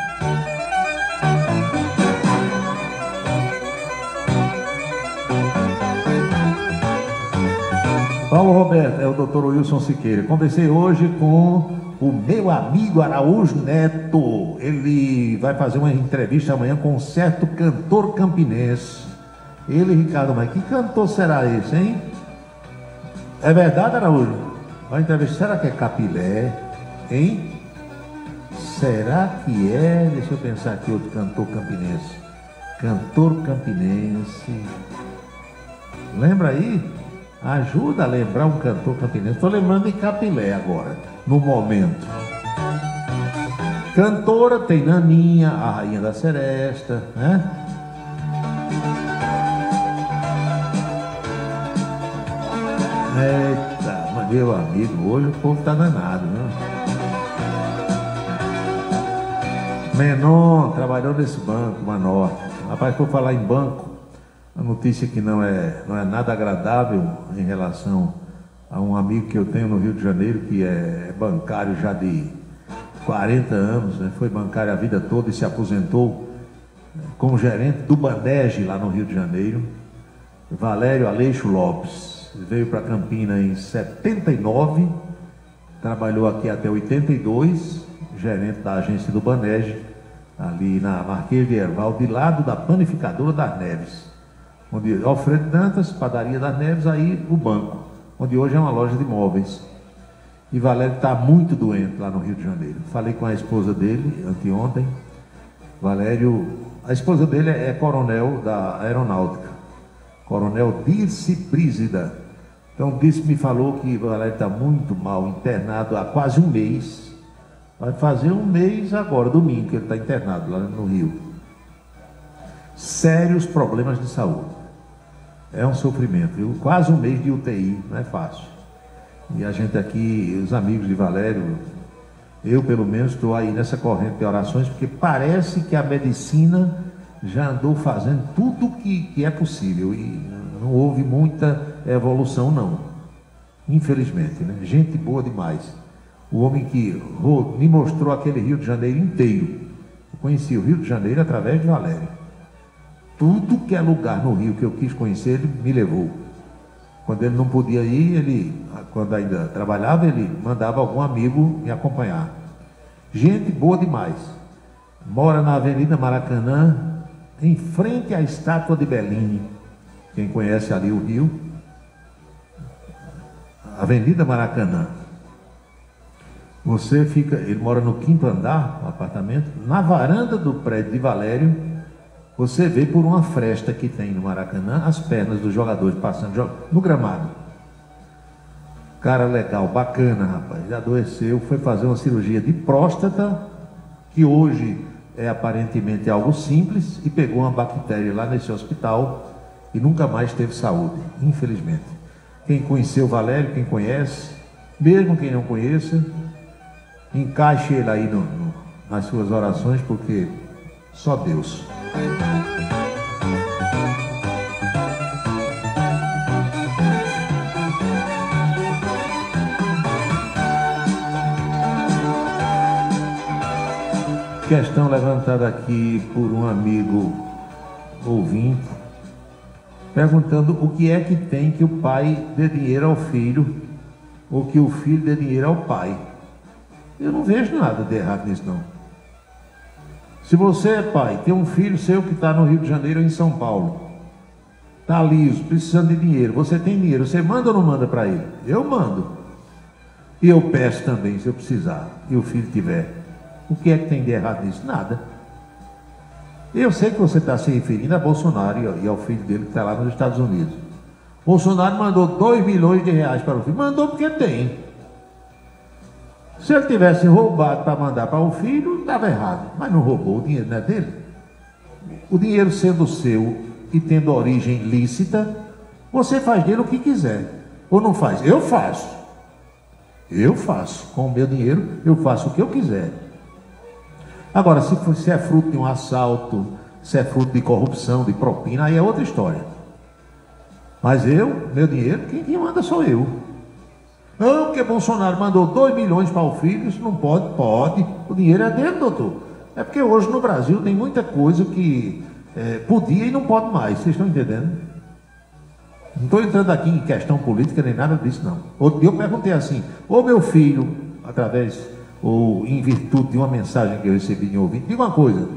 Paulo Roberto, é o doutor Wilson Siqueira. Conversei hoje com o meu amigo Araújo Neto. Ele vai fazer uma entrevista amanhã com um certo cantor campinense. Ele, Ricardo, mas que cantor será esse, hein? É verdade, Araújo? Vai entrevistar, será que é Capilé, hein? Será que é? Deixa eu pensar aqui, outro cantor campinense. Cantor campinense. Lembra aí? Ajuda a lembrar um cantor campinense. Estou lembrando de Capilé agora, no momento. Cantora tem Naninha, a Rainha da Seresta, né? Eita, mas meu amigo, hoje o povo tá danado, né? Menon trabalhou nesse banco, Manorte. Rapaz, por falar em banco, a notícia que não é nada agradável em relação a um amigo que eu tenho no Rio de Janeiro, que é bancário já de 40 anos, né? Foi bancário a vida toda e se aposentou como gerente do Banege lá no Rio de Janeiro. Valério Aleixo Lopes. Veio para Campina em 79, trabalhou aqui até 82, gerente da agência do Banege, ali na Marquês de Herval, de lado da panificadora das Neves, onde Alfredo Dantas, padaria das Neves, aí o banco, onde hoje é uma loja de móveis. E Valério está muito doente lá no Rio de Janeiro. Falei com a esposa dele anteontem. Valério, a esposa dele é coronel da aeronáutica, Coronel Dirce Brígida. Então Dirce me falou que o Valério está muito mal, internado há quase um mês. Vai fazer um mês agora, domingo, que ele está internado lá no Rio. Sérios problemas de saúde. É um sofrimento, viu? Quase um mês de UTI, não é fácil. E a gente aqui, os amigos de Valério, eu pelo menos estou aí nessa corrente de orações, porque parece que a medicina já andou fazendo tudo que é possível e não houve muita evolução não, infelizmente, né? Gente boa demais. O homem que me mostrou aquele Rio de Janeiro inteiro. Eu conheci o Rio de Janeiro através de Valério. Tudo que é lugar no Rio que eu quis conhecer, ele me levou. Quando ele não podia ir, quando ainda trabalhava, ele mandava algum amigo me acompanhar. Gente boa demais. Mora na Avenida Maracanã, em frente à estátua de Bellini. Quem conhece ali o Rio, Avenida Maracanã. Você fica, ele mora no 5º andar, no apartamento, na varanda do prédio de Valério, você vê por uma fresta que tem no Maracanã as pernas dos jogadores passando no gramado. Cara legal, bacana, rapaz. Ele adoeceu, foi fazer uma cirurgia de próstata, que hoje é aparentemente algo simples, e pegou uma bactéria lá nesse hospital e nunca mais teve saúde, infelizmente. Quem conheceu Valério, quem conhece, mesmo quem não conheça, encaixe ele aí nas suas orações, porque só Deus. Questão levantada aqui por um amigo ouvinte, perguntando o que é que tem que o pai dê dinheiro ao filho, ou que o filho dê dinheiro ao pai. Eu não vejo nada de errado nisso, não. Se você, pai, tem um filho seu que está no Rio de Janeiro ou em São Paulo, está liso, precisando de dinheiro, você tem dinheiro, você manda ou não manda para ele? Eu mando. E eu peço também, se eu precisar, e o filho tiver. O que é que tem de errado nisso? Nada. Eu sei que você está se referindo a Bolsonaro e ao filho dele que está lá nos Estados Unidos. Bolsonaro mandou 2 milhões de reais para o filho. Mandou porque tem. Se ele tivesse roubado para mandar para o filho, estava errado. Mas não roubou, o dinheiro não é dele. O dinheiro sendo seu e tendo origem lícita, você faz dele o que quiser. Ou não faz? Eu faço. Eu faço. Com o meu dinheiro, eu faço o que eu quiser. Agora, se é fruto de um assalto, se é fruto de corrupção, de propina, aí é outra história. Mas meu dinheiro, quem manda sou eu. Não, porque Bolsonaro mandou 2 milhões para o filho, isso não pode. Pode. O dinheiro é dele, doutor. É porque hoje no Brasil tem muita coisa que podia e não pode mais. Vocês estão entendendo? Não estou entrando aqui em questão política nem nada disso, não. Outro dia eu perguntei assim: ô meu filho, através ou em virtude de uma mensagem que eu recebi de um ouvinte, diga uma coisa: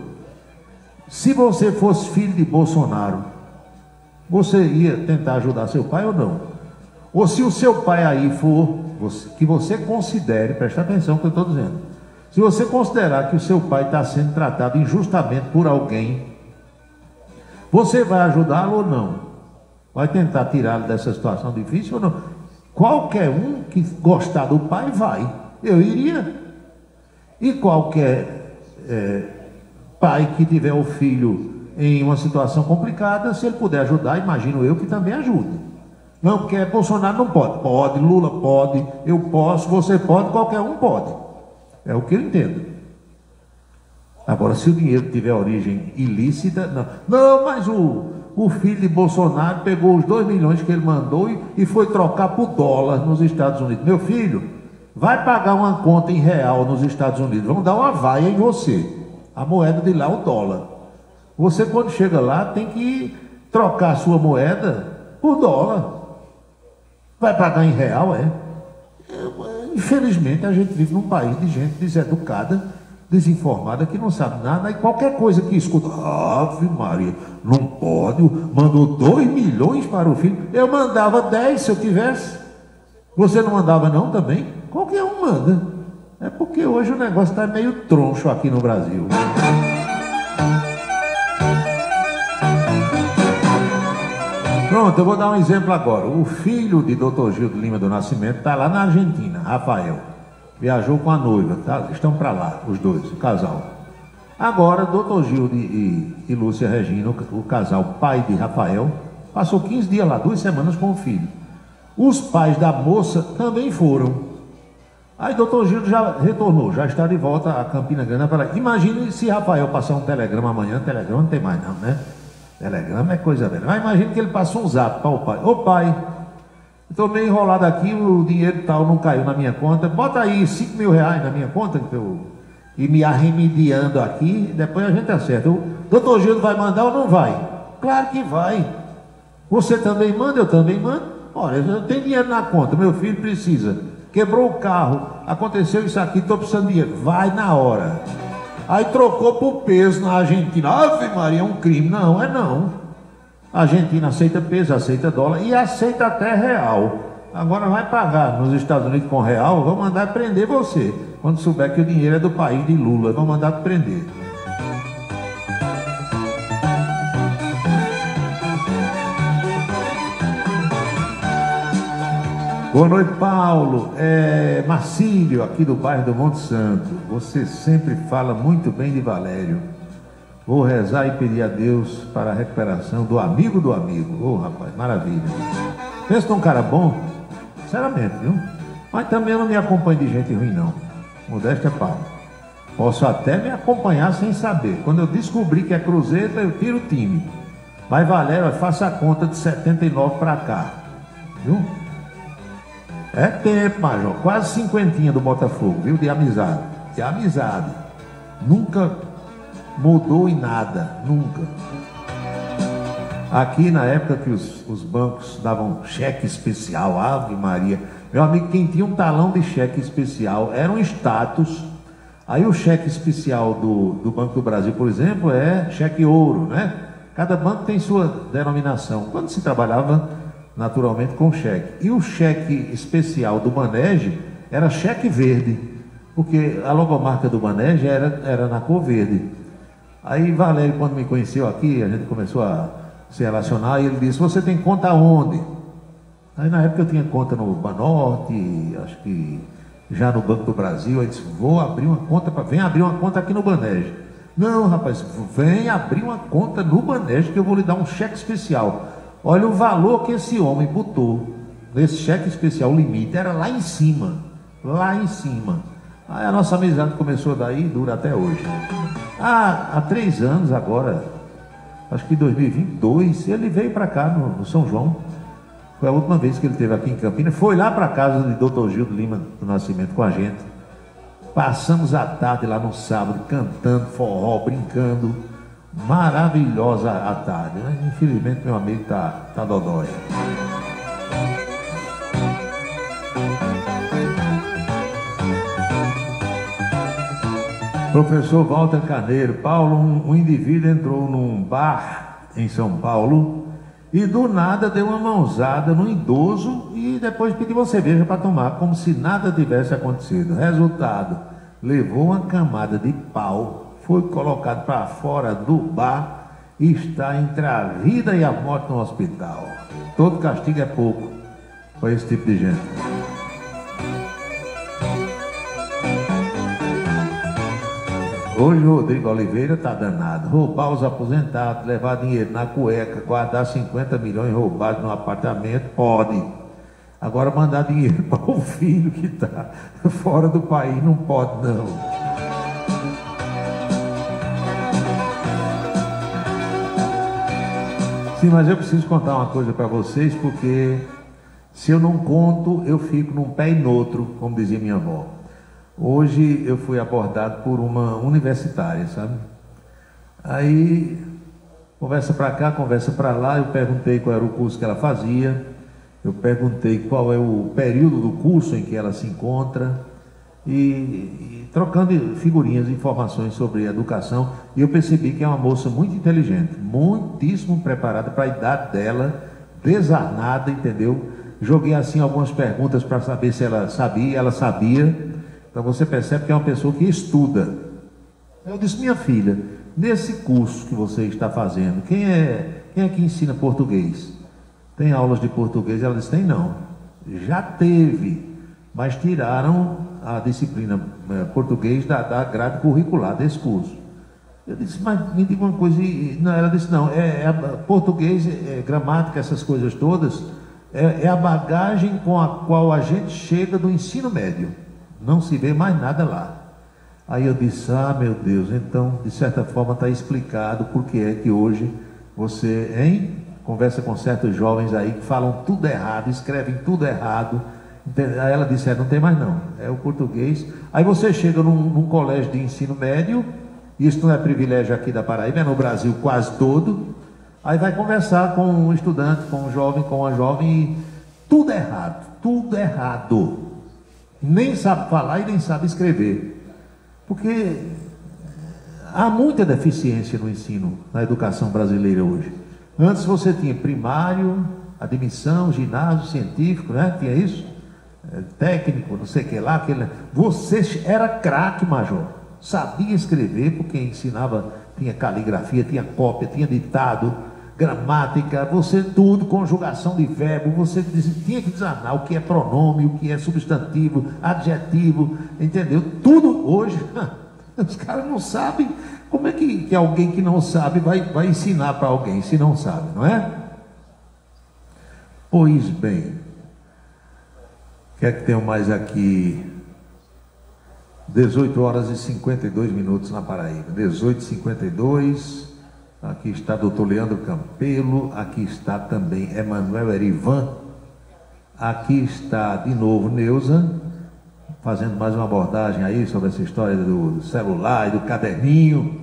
se você fosse filho de Bolsonaro, você ia tentar ajudar seu pai ou não? Ou se o seu pai aí for, que você considere, presta atenção no que eu estou dizendo, se você considerar que o seu pai está sendo tratado injustamente por alguém, você vai ajudá-lo ou não? Vai tentar tirá-lo dessa situação difícil ou não? Qualquer um que gostar do pai vai. Eu iria. E qualquer pai que tiver o filho em uma situação complicada, se ele puder ajudar, imagino eu que também ajude. Não, porque Bolsonaro não pode. Pode, Lula pode, eu posso, você pode, qualquer um pode. É o que eu entendo. Agora, se o dinheiro tiver origem ilícita, não. Não, mas o filho de Bolsonaro pegou os 2 milhões que ele mandou e foi trocar por dólar nos Estados Unidos. Meu filho, vai pagar uma conta em real nos Estados Unidos, vão dar uma vaia em você. A moeda de lá é o dólar. Você, quando chega lá, tem que trocar a sua moeda por dólar. Vai pagar em real, Infelizmente, a gente vive num país de gente deseducada, desinformada, que não sabe nada, e qualquer coisa que escuta, Ave Maria, não pode, mandou 2 milhões para o filho, eu mandava 10 se eu tivesse. Você não mandava não também? Qualquer um manda. É porque hoje o negócio está meio troncho aqui no Brasil. Pronto, eu vou dar um exemplo agora. O filho de Dr. Gildo Lima do Nascimento está lá na Argentina, Rafael. Viajou com a noiva, tá? Estão para lá, os dois, o casal. Agora, Dr. Gildo e Lúcia Regina, o casal pai de Rafael, passou 15 dias lá, 2 semanas com o filho. Os pais da moça também foram. Aí Dr. Gildo já retornou, já está de volta a Campina Grande. Imagine se Rafael passar um telegrama amanhã. Telegrama não tem mais não, né? Telegrama é coisa velha. Mas imagine que ele passou um zap para o pai. Ô pai, estou meio enrolado aqui, o dinheiro tal não caiu na minha conta. Bota aí 5 mil reais na minha conta e me arremediando aqui, depois a gente acerta. O Dr. Gildo vai mandar ou não vai? Claro que vai. Você também manda, eu também mando. Olha, eu tenho dinheiro na conta, meu filho precisa. Quebrou o carro, aconteceu isso aqui, estou precisando de dinheiro. Vai na hora. Aí trocou por peso na Argentina. Ave Maria, é um crime. Não, não. A Argentina aceita peso, aceita dólar e aceita até real. Agora vai pagar nos Estados Unidos com real, vão mandar prender você. Quando souber que o dinheiro é do país de Lula, vão mandar prender. Boa noite, Paulo. Marcílio, aqui do bairro do Monte Santo. Você sempre fala muito bem de Valério. Vou rezar e pedir a Deus para a recuperação do amigo do amigo. Ô, rapaz, maravilha. Pensa num cara bom? Sinceramente, viu? Mas também eu não me acompanho de gente ruim, não. Modéstia, Paulo. Posso até me acompanhar sem saber. Quando eu descobrir que é Cruzeiro, eu tiro o time. Mas, Valério, faça a conta de 79 para cá. Viu? É tempo, Major. Quase 50 do Botafogo, viu? De amizade. De amizade. Nunca mudou em nada. Nunca. Aqui, na época que os bancos davam cheque especial, Ave Maria. Meu amigo, quem tinha um talão de cheque especial era um status. Aí o cheque especial do Banco do Brasil, por exemplo, é cheque ouro, né? Cada banco tem sua denominação. Quando se trabalhava naturalmente com cheque. E o cheque especial do Banerje era cheque verde, porque a logomarca do Banerje era na cor verde. Aí Valério, quando me conheceu aqui, a gente começou a se relacionar, e ele disse: você tem conta onde? Aí na época eu tinha conta no Banorte, acho que já no Banco do Brasil. Aí disse: vou abrir uma conta, vem abrir uma conta aqui no Banerje. Não, rapaz, vem abrir uma conta no Banerje que eu vou lhe dar um cheque especial. Olha o valor que esse homem botou nesse cheque especial, o limite era lá em cima. Lá em cima. Aí a nossa amizade começou daí e dura até hoje. Há 3 anos agora, acho que 2022, ele veio para cá no São João. Foi a última vez que ele esteve aqui em Campinas. Foi lá para a casa de Dr. Gildo Lima do Nascimento com a gente. Passamos a tarde lá no sábado, cantando forró, brincando. Maravilhosa a tarde, né? Infelizmente meu amigo tá dodói. Professor Walter Carneiro, Paulo, um indivíduo entrou num bar em São Paulo e do nada deu uma mãozada no idoso e depois pediu uma cerveja para tomar, como se nada tivesse acontecido. Resultado, levou uma camada de pau, foi colocado para fora do bar e está entre a vida e a morte no hospital. Todo castigo é pouco para esse tipo de gente. Hoje o Rodrigo Oliveira está danado. Roubar os aposentados, levar dinheiro na cueca, guardar 50 milhões roubados no apartamento, pode. Agora mandar dinheiro para o filho que está fora do país, não pode não. Sim, mas eu preciso contar uma coisa para vocês, porque se eu não conto, eu fico num pé e no outro, como dizia minha avó. Hoje eu fui abordado por uma universitária, sabe? Aí, conversa para cá, conversa para lá, eu perguntei qual era o curso que ela fazia, eu perguntei qual é o período do curso em que ela se encontra, e trocando figurinhas, informações sobre educação, e eu percebi que é uma moça muito inteligente, muitíssimo preparada para a idade dela, desarnada, entendeu? Joguei assim algumas perguntas para saber se ela sabia. Então você percebe que é uma pessoa que estuda. Eu disse, minha filha, nesse curso que você está fazendo, quem é que ensina português? Tem aulas de português? Ela disse, tem não. Já teve, mas tiraram a disciplina português da grade curricular desse curso. Eu disse, mas me diga uma coisa. Não, ela disse, não, português, gramática, essas coisas todas, é a bagagem com a qual a gente chega do ensino médio. Não se vê mais nada lá. Aí eu disse, meu Deus, então de certa forma está explicado porque é que hoje você, conversa com certos jovens aí que falam tudo errado, escrevem tudo errado. Aí ela disse, não tem mais não, é o português. Aí você chega num colégio de ensino médio, isso não é privilégio aqui da Paraíba, é no Brasil quase todo. Aí vai conversar com um estudante, com um jovem, com uma jovem, e tudo errado, tudo errado. Nem sabe falar e nem sabe escrever, porque há muita deficiência no ensino, na educação brasileira hoje. Antes você tinha primário, admissão, ginásio, científico, né? Tinha isso, técnico, não sei o que lá, você era craque, major, sabia escrever, porque ensinava, tinha caligrafia, tinha cópia, tinha ditado, gramática, você tudo, conjugação de verbo, você tinha que desanar o que é pronome, o que é substantivo, adjetivo, entendeu? Tudo hoje, os caras não sabem. Como é que alguém que não sabe vai ensinar para alguém se não sabe, não é? Pois bem, o que é que tem mais aqui? 18 horas e 52 minutos na Paraíba, 18h52. Aqui está doutor Leandro Campelo, aqui está também Emanuel Erivan, aqui está de novo Neuza, fazendo mais uma abordagem aí sobre essa história do celular e do caderninho,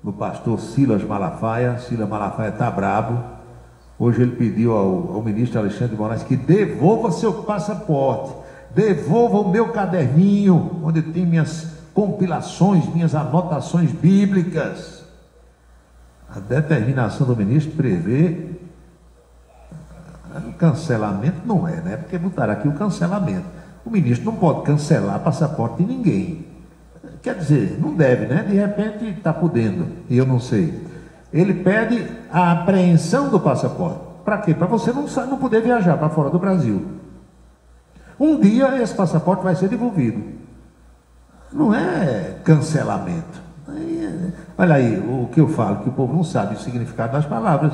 do pastor Silas Malafaia. Silas Malafaia está bravo. Hoje ele pediu ao ministro Alexandre de Moraes que devolva seu passaporte, devolva o meu caderninho, onde tem minhas compilações, minhas anotações bíblicas. A determinação do ministro prevê o cancelamento, não é, né? Porque botaram aqui o cancelamento. O ministro não pode cancelar passaporte de ninguém. Quer dizer, não deve, né? De repente está podendo, e eu não sei. Ele pede a apreensão do passaporte. Para quê? Para você não poder viajar para fora do Brasil. Um dia esse passaporte vai ser devolvido. Não é cancelamento. Olha aí, o que eu falo, que o povo não sabe o significado das palavras.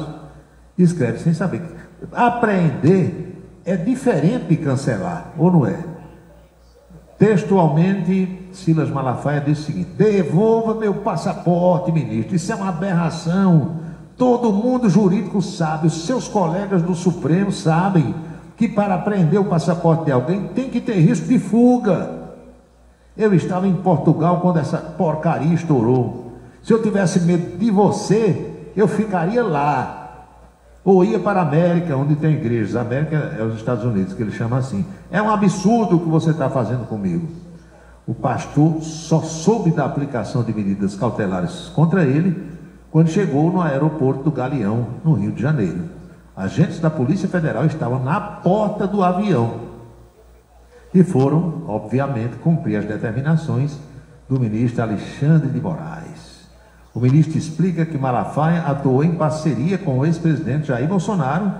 Escreve sem saber. Apreender é diferente de cancelar, ou não é? Textualmente, Silas Malafaia disse o seguinte: devolva meu passaporte, ministro. Isso é uma aberração. Todo mundo jurídico sabe, os seus colegas do Supremo sabem que para apreender o passaporte de alguém tem que ter risco de fuga. Eu estava em Portugal quando essa porcaria estourou. Se eu tivesse medo de você, eu ficaria lá. Ou ia para a América, onde tem igrejas. A América é os Estados Unidos, que ele chama assim. É um absurdo o que você está fazendo comigo. O pastor só soube da aplicação de medidas cautelares contra ele quando chegou no aeroporto do Galeão, no Rio de Janeiro. Agentes da Polícia Federal estavam na porta do avião e foram, obviamente, cumprir as determinações do ministro Alexandre de Moraes. O ministro explica que Malafaia atuou em parceria com o ex-presidente Jair Bolsonaro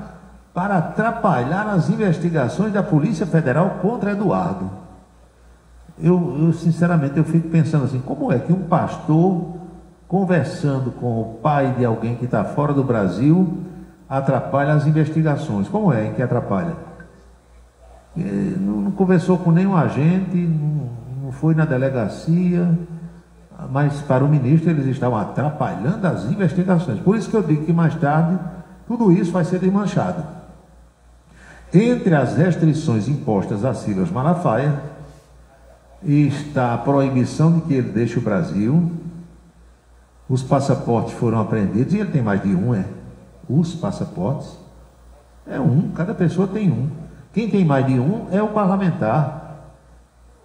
para atrapalhar as investigações da Polícia Federal contra Eduardo. Eu sinceramente, eu fico pensando assim, como é que um pastor, conversando com o pai de alguém que está fora do Brasil, atrapalha as investigações? Como é que atrapalha? Não conversou com nenhum agente, não foi na delegacia, mas para o ministro eles estavam atrapalhando as investigações. Por isso que eu digo que mais tarde tudo isso vai ser desmanchado. Entre as restrições impostas a Silas Malafaia está a proibição de que ele deixe o Brasil. Os passaportes foram apreendidos, e ele tem mais de um, os passaportes é um, cada pessoa tem um. Quem tem mais de um é o parlamentar,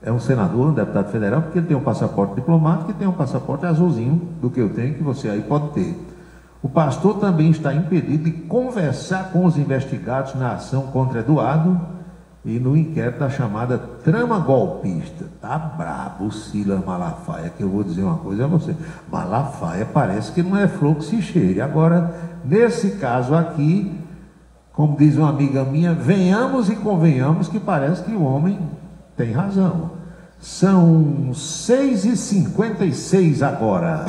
é um senador, um deputado federal, porque ele tem um passaporte diplomático e tem um passaporte azulzinho do que eu tenho, que você aí pode ter. O pastor também está impedido de conversar com os investigados na ação contra Eduardo e no inquérito da chamada trama golpista. Tá brabo o Silas Malafaia, que eu vou dizer uma coisa a você. Malafaia parece que não é flor que se cheire. Agora, nesse caso aqui, como diz uma amiga minha, venhamos e convenhamos que parece que o homem tem razão. São 6h56 agora.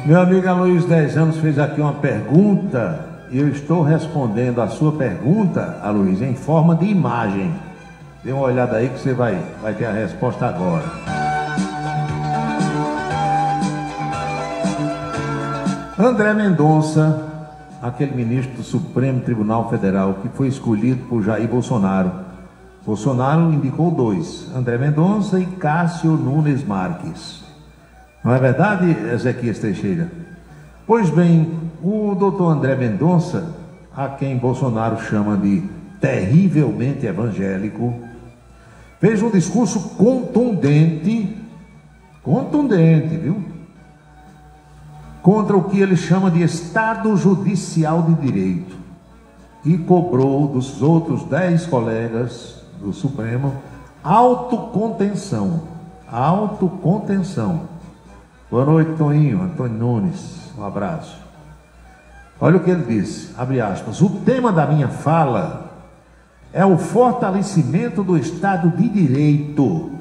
Meu amigo Aloysio 10 anos fez aqui uma pergunta e eu estou respondendo a sua pergunta, Aloysio, em forma de imagem. Dê uma olhada aí que você vai ter a resposta agora. André Mendonça, aquele ministro do Supremo Tribunal Federal que foi escolhido por Jair Bolsonaro. Bolsonaro indicou dois, André Mendonça e Cássio Nunes Marques. Não é verdade, Ezequias Teixeira? Pois bem, o doutor André Mendonça, a quem Bolsonaro chama de terrivelmente evangélico, fez um discurso contundente, viu? Contra o que ele chama de Estado Judicial de Direito e cobrou dos outros 10 colegas do Supremo autocontenção. Boa noite, Toninho, Antônio Nunes, um abraço. Olha o que ele disse, abre aspas, o tema da minha fala é o fortalecimento do Estado de Direito.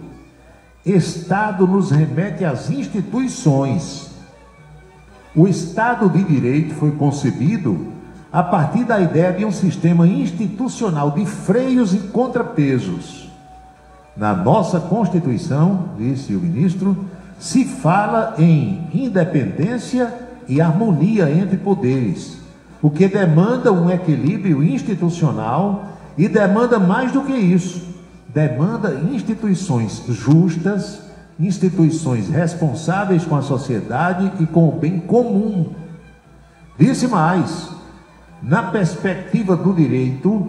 Estado nos remete às instituições. O Estado de Direito foi concebido a partir da ideia de um sistema institucional de freios e contrapesos. Na nossa Constituição, disse o ministro, se fala em independência e harmonia entre poderes, o que demanda um equilíbrio institucional e demanda mais do que isso, demanda instituições justas, instituições responsáveis com a sociedade e com o bem comum. Disse mais, na perspectiva do direito,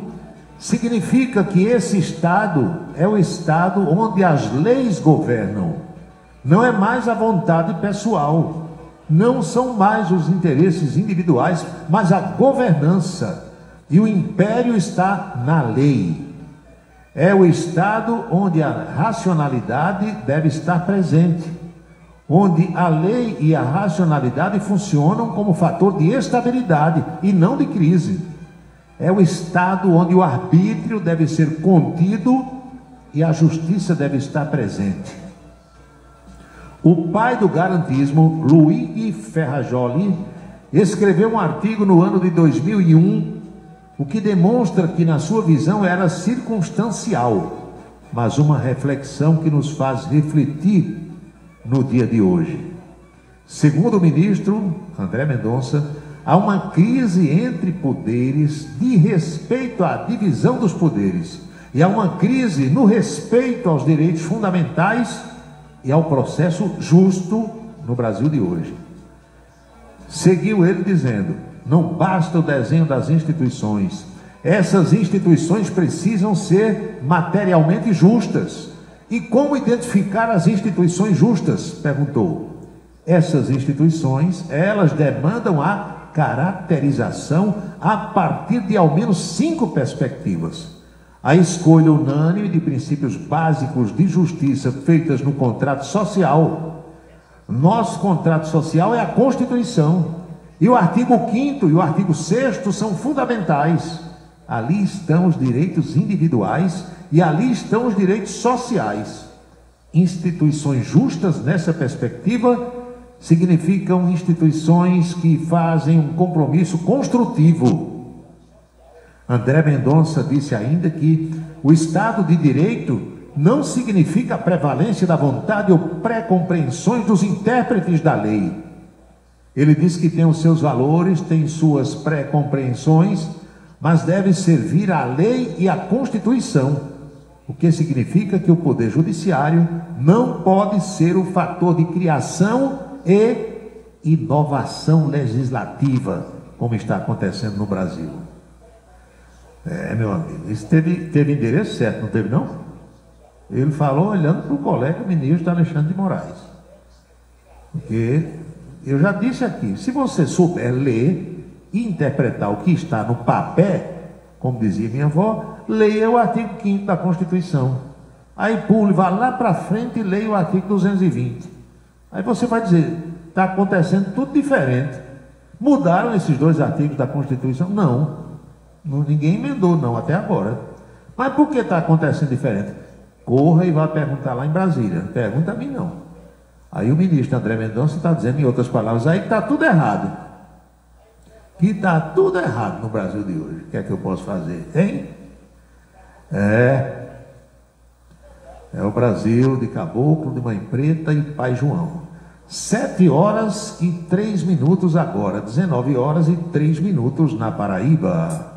significa que esse Estado é o Estado onde as leis governam. Não é mais a vontade pessoal. não são mais os interesses individuais, mas a governança. E o império está na lei. É o Estado onde a racionalidade deve estar presente, onde a lei e a racionalidade funcionam como fator de estabilidade e não de crise. É o Estado onde o arbítrio deve ser contido e a justiça deve estar presente. O pai do garantismo, Luigi Ferrajoli, escreveu um artigo no ano de 2001, o que demonstra que na sua visão era circunstancial, mas uma reflexão que nos faz refletir no dia de hoje. Segundo o ministro André Mendonça, há uma crise entre poderes de respeito à divisão dos poderes, e há uma crise no respeito aos direitos fundamentais e ao processo justo no Brasil de hoje. Seguiu ele dizendo: não basta o desenho das instituições, essas instituições precisam ser materialmente justas. E como identificar as instituições justas? Perguntou. Essas instituições, elas demandam a caracterização a partir de ao menos 5 perspectivas. A escolha unânime de princípios básicos de justiça feitas no contrato social. Nosso contrato social é a Constituição. E o artigo 5º e o artigo 6º são fundamentais. Ali estão os direitos individuais e ali estão os direitos sociais. Instituições justas nessa perspectiva significam instituições que fazem um compromisso construtivo. André Mendonça disse ainda que o Estado de Direito não significa a prevalência da vontade ou pré-compreensões dos intérpretes da lei. Ele diz que tem os seus valores, tem suas pré-compreensões, mas deve servir à lei e à Constituição, o que significa que o Poder Judiciário não pode ser o fator de criação e inovação legislativa, como está acontecendo no Brasil. Meu amigo, isso teve endereço certo, não teve não? Ele falou olhando para o colega ministro Alexandre de Moraes. Porque eu já disse aqui, se você souber ler e interpretar o que está no papel, como dizia minha avó, leia o artigo 5º da Constituição. Aí pule, vá lá para frente e leia o artigo 220. Aí você vai dizer, está acontecendo tudo diferente. Mudaram esses 2 artigos da Constituição? Não. Ninguém emendou não, até agora. Mas por que está acontecendo diferente? Corra e vá perguntar lá em Brasília. Pergunta a mim não. Aí o ministro André Mendonça está dizendo, em outras palavras, aí que está tudo errado. Que está tudo errado no Brasil de hoje. O que é que eu posso fazer? Hein? É o Brasil de caboclo, de mãe preta e pai João. 7h03 agora, 19h03 na Paraíba.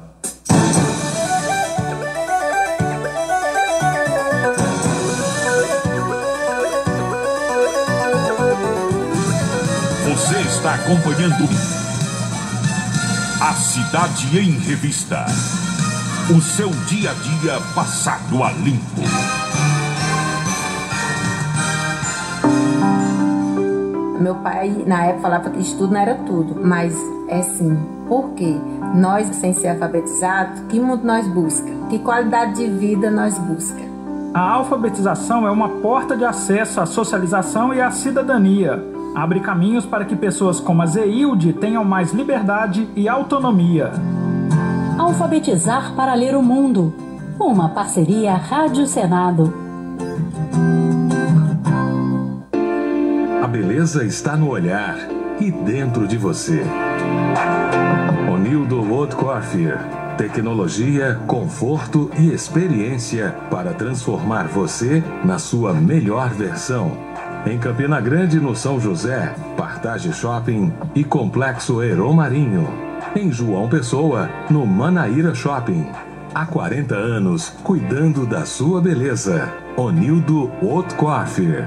Você está acompanhando A Cidade em Revista. O seu dia a dia passado a limpo. Meu pai, na época, falava que estudo não era tudo, mas é sim. Por quê? Nós, sem ser alfabetizados, que mundo nós busca? Que qualidade de vida nós busca? A alfabetização é uma porta de acesso à socialização e à cidadania. Abre caminhos para que pessoas como a Zeilde tenham mais liberdade e autonomia. Alfabetizar para ler o mundo. Uma parceria Rádio Senado. A beleza está no olhar e dentro de você. Onildo Haute Coiffure. Tecnologia, conforto e experiência para transformar você na sua melhor versão. Em Campina Grande, no São José, Partage Shopping e Complexo Aeromarinho. Em João Pessoa, no Manaíra Shopping. Há 40 anos, cuidando da sua beleza. Onildo Haute Coiffure.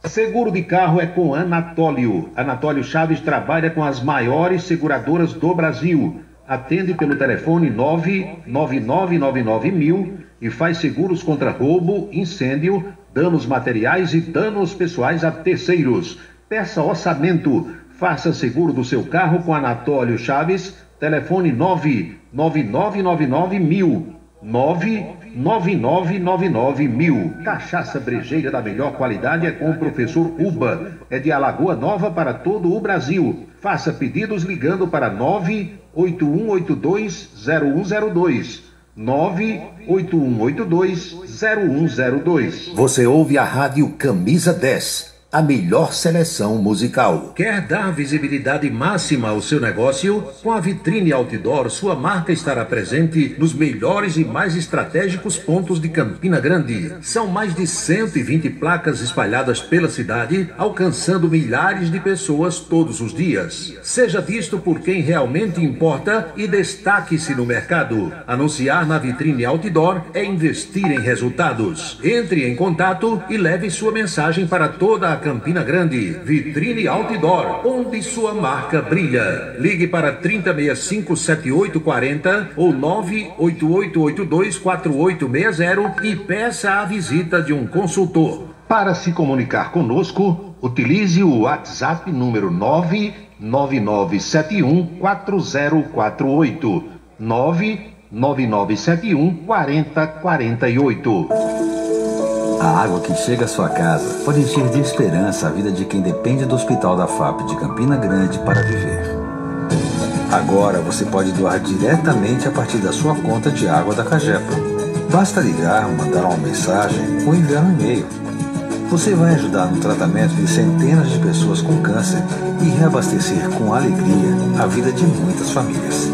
Seguro de carro é com Anatólio. Anatólio Chaves trabalha com as maiores seguradoras do Brasil. Atende pelo telefone 99999.000 e faz seguros contra roubo, incêndio, danos materiais e danos pessoais a terceiros. Peça orçamento. Faça seguro do seu carro com Anatólio Chaves, telefone 99999.000, 99999.000. Cachaça brejeira da melhor qualidade é com o professor Uba, é de Alagoa Nova para todo o Brasil. Faça pedidos ligando para 981820102, 981820102. Você ouve a rádio Camisa 10. A melhor seleção musical. Quer dar visibilidade máxima ao seu negócio? Com a Vitrine Outdoor, sua marca estará presente nos melhores e mais estratégicos pontos de Campina Grande. São mais de 120 placas espalhadas pela cidade, alcançando milhares de pessoas todos os dias. Seja visto por quem realmente importa e destaque-se no mercado. Anunciar na Vitrine Outdoor é investir em resultados. Entre em contato e leve sua mensagem para toda a Campina Grande. Vitrine Outdoor, onde sua marca brilha. Ligue para 3065-7840 ou 988824860 e peça a visita de um consultor. Para se comunicar conosco, utilize o WhatsApp número 999714048, 999714048. A água que chega à sua casa pode encher de esperança a vida de quem depende do Hospital da FAP de Campina Grande para viver. Agora você pode doar diretamente a partir da sua conta de água da Cagepa. Basta ligar, mandar uma mensagem ou enviar um e-mail. Você vai ajudar no tratamento de centenas de pessoas com câncer e reabastecer com alegria a vida de muitas famílias.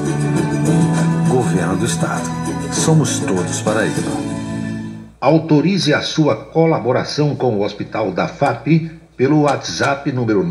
Governo do Estado. Somos todos Paraíba. Autorize a sua colaboração com o Hospital da FAP pelo WhatsApp número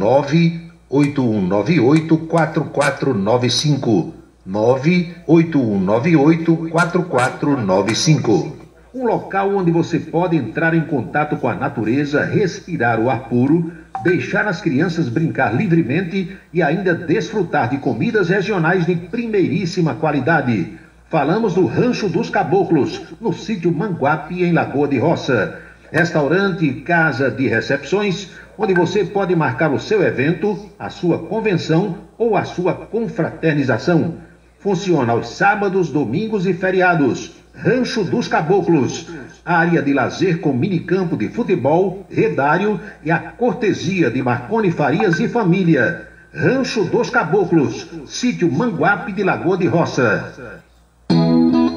98198-4495, 98198-4495. Um local onde você pode entrar em contato com a natureza, respirar o ar puro, deixar as crianças brincar livremente e ainda desfrutar de comidas regionais de primeiríssima qualidade. Falamos do Rancho dos Caboclos, no sítio Manguape, em Lagoa de Roça. Restaurante e casa de recepções, onde você pode marcar o seu evento, a sua convenção ou a sua confraternização. Funciona aos sábados, domingos e feriados. Rancho dos Caboclos, área de lazer com minicampo de futebol, redário e a cortesia de Marconi Farias e família. Rancho dos Caboclos, sítio Manguape de Lagoa de Roça.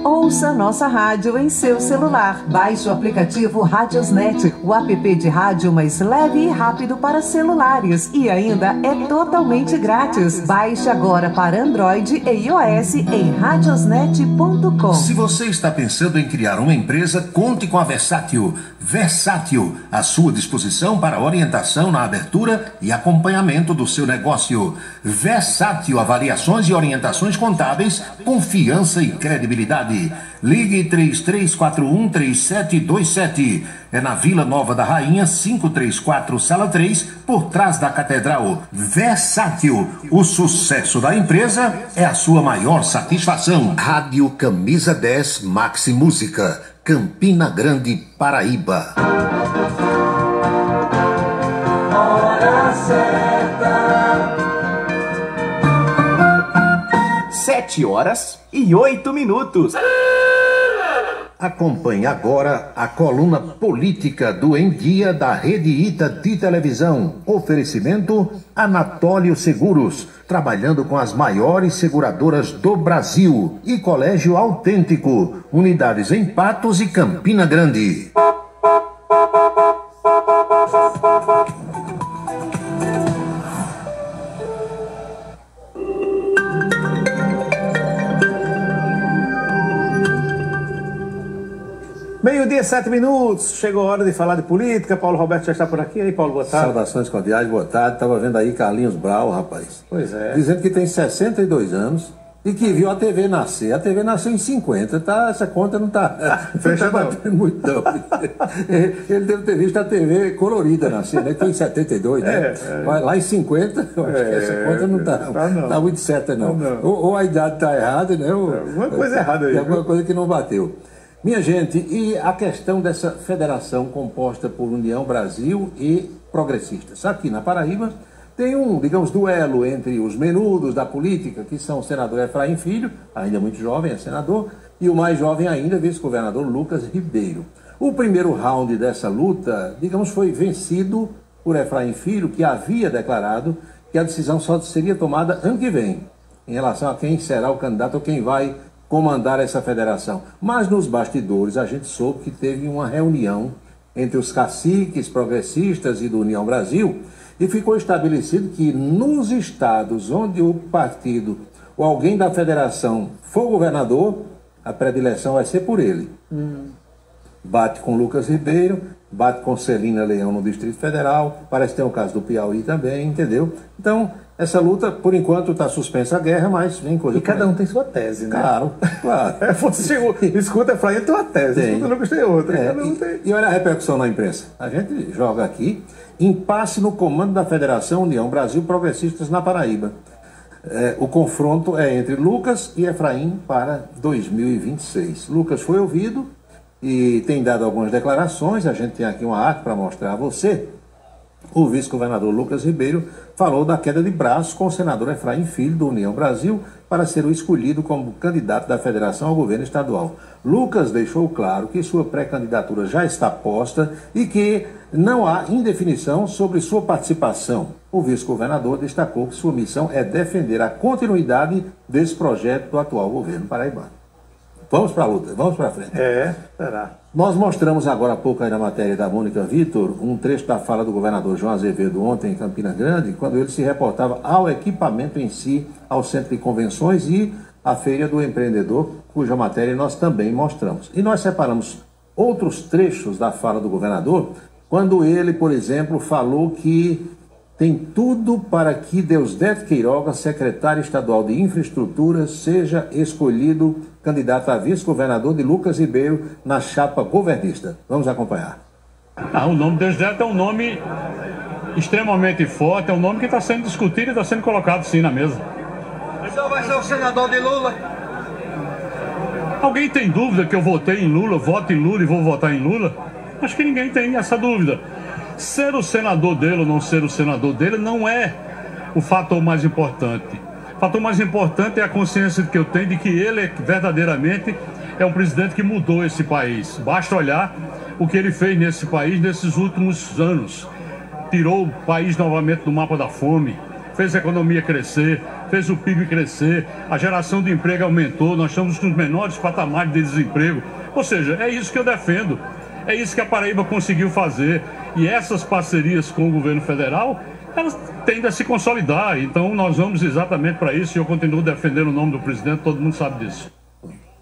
Ouça nossa rádio em seu celular. Baixe o aplicativo Radiosnet, o app de rádio mais leve e rápido para celulares. E ainda é totalmente grátis. Baixe agora para Android e iOS em radiosnet.com. Se você está pensando em criar uma empresa, conte com a Versátil. Versátil, à sua disposição para orientação na abertura e acompanhamento do seu negócio. Versátil, avaliações e orientações contábeis, confiança e credibilidade. Ligue 3341-3727. É na Vila Nova da Rainha, 534, Sala 3, por trás da Catedral. Versátil, o sucesso da empresa é a sua maior satisfação. Rádio Camisa 10 Maxi Música, Campina Grande, Paraíba. Hora certa. 7h08. Acompanhe agora a coluna política do Em Dia da Rede Ita de televisão. Oferecimento Anatólio Seguros, trabalhando com as maiores seguradoras do Brasil. E Colégio Autêntico, unidades em Patos e Campina Grande. Meio-dia, 7 minutos. Chegou a hora de falar de política. Paulo Roberto já está por aqui. Aí, Paulo, boa tarde. Saudações cordiais, boa tarde. Estava vendo aí Carlinhos Brau, rapaz. Pois é. Dizendo que tem 62 anos e que viu a TV nascer. A TV nasceu em 50, tá? Essa conta não tá batendo muito, não. Ele deve ter visto a TV colorida nascer, né? Que foi em 72, né? Lá em 50, eu acho que essa conta não tá muito certa, não. Ou a idade está errada, né? Alguma coisa errada aí. Tem alguma coisa que não bateu. Minha gente, e a questão dessa federação composta por União Brasil e progressistas? Aqui na Paraíba tem um, digamos, duelo entre os menudos da política, que são o senador Efraim Filho, ainda muito jovem, é senador, e o mais jovem ainda, vice-governador Lucas Ribeiro. O primeiro round dessa luta, digamos, foi vencido por Efraim Filho, que havia declarado que a decisão só seria tomada ano que vem, em relação a quem será o candidato ou quem vai comandar essa federação. Mas nos bastidores a gente soube que teve uma reunião entre os caciques progressistas e do União Brasil, e ficou estabelecido que nos estados onde o partido ou alguém da federação for governador, a predileção vai ser por ele. Bate com Lucas Ribeiro, bate com Celina Leão no Distrito Federal, parece que tem o caso do Piauí também, entendeu? Então, essa luta, por enquanto, está suspensa a guerra, mas vem coisa. E cada um tem sua tese, né? Claro, claro. Você chegou, escuta Efraim, tem uma tese, escuta Lucas tem outra. Cada um tem. E olha a repercussão na imprensa. A gente joga aqui, impasse no comando da Federação União Brasil Progressistas na Paraíba. O confronto é entre Lucas e Efraim para 2026. Lucas foi ouvido e tem dado algumas declarações. A gente tem aqui uma arte para mostrar a você. O vice-governador Lucas Ribeiro falou da queda de braço com o senador Efraim Filho, do União Brasil, para ser o escolhido como candidato da federação ao governo estadual. Lucas deixou claro que sua pré-candidatura já está posta e que não há indefinição sobre sua participação. O vice-governador destacou que sua missão é defender a continuidade desse projeto do atual governo paraibano. Vamos para a luta, vamos para frente. Será. Nós mostramos agora há pouco aí na matéria da Mônica Vitor um trecho da fala do governador João Azevedo ontem em Campina Grande, quando ele se reportava ao equipamento em si, ao centro de convenções e à Feira do Empreendedor, cuja matéria nós também mostramos. E nós separamos outros trechos da fala do governador, quando ele, por exemplo, falou que tem tudo para que Deusdedito Queiroga, secretário estadual de infraestrutura, seja escolhido candidato a vice-governador de Lucas Ribeiro na chapa governista. Vamos acompanhar. O nome de Deusdedito é um nome extremamente forte, é um nome que está sendo discutido e está sendo colocado sim na mesa. O senhor vai ser o senador de Lula? Alguém tem dúvida que eu votei em Lula, voto em Lula e vou votar em Lula? Acho que ninguém tem essa dúvida. Ser o senador dele ou não ser o senador dele não é o fator mais importante. O fator mais importante é a consciência que eu tenho de que ele verdadeiramente é um presidente que mudou esse país. Basta olhar o que ele fez nesse país nesses últimos anos. Tirou o país novamente do mapa da fome, fez a economia crescer, fez o PIB crescer, a geração de emprego aumentou, nós estamos nos menores patamares de desemprego. Ou seja, é isso que eu defendo. É isso que a Paraíba conseguiu fazer. E essas parcerias com o governo federal, elas tendem a se consolidar. Então nós vamos exatamente para isso e eu continuo defendendo o nome do presidente, todo mundo sabe disso.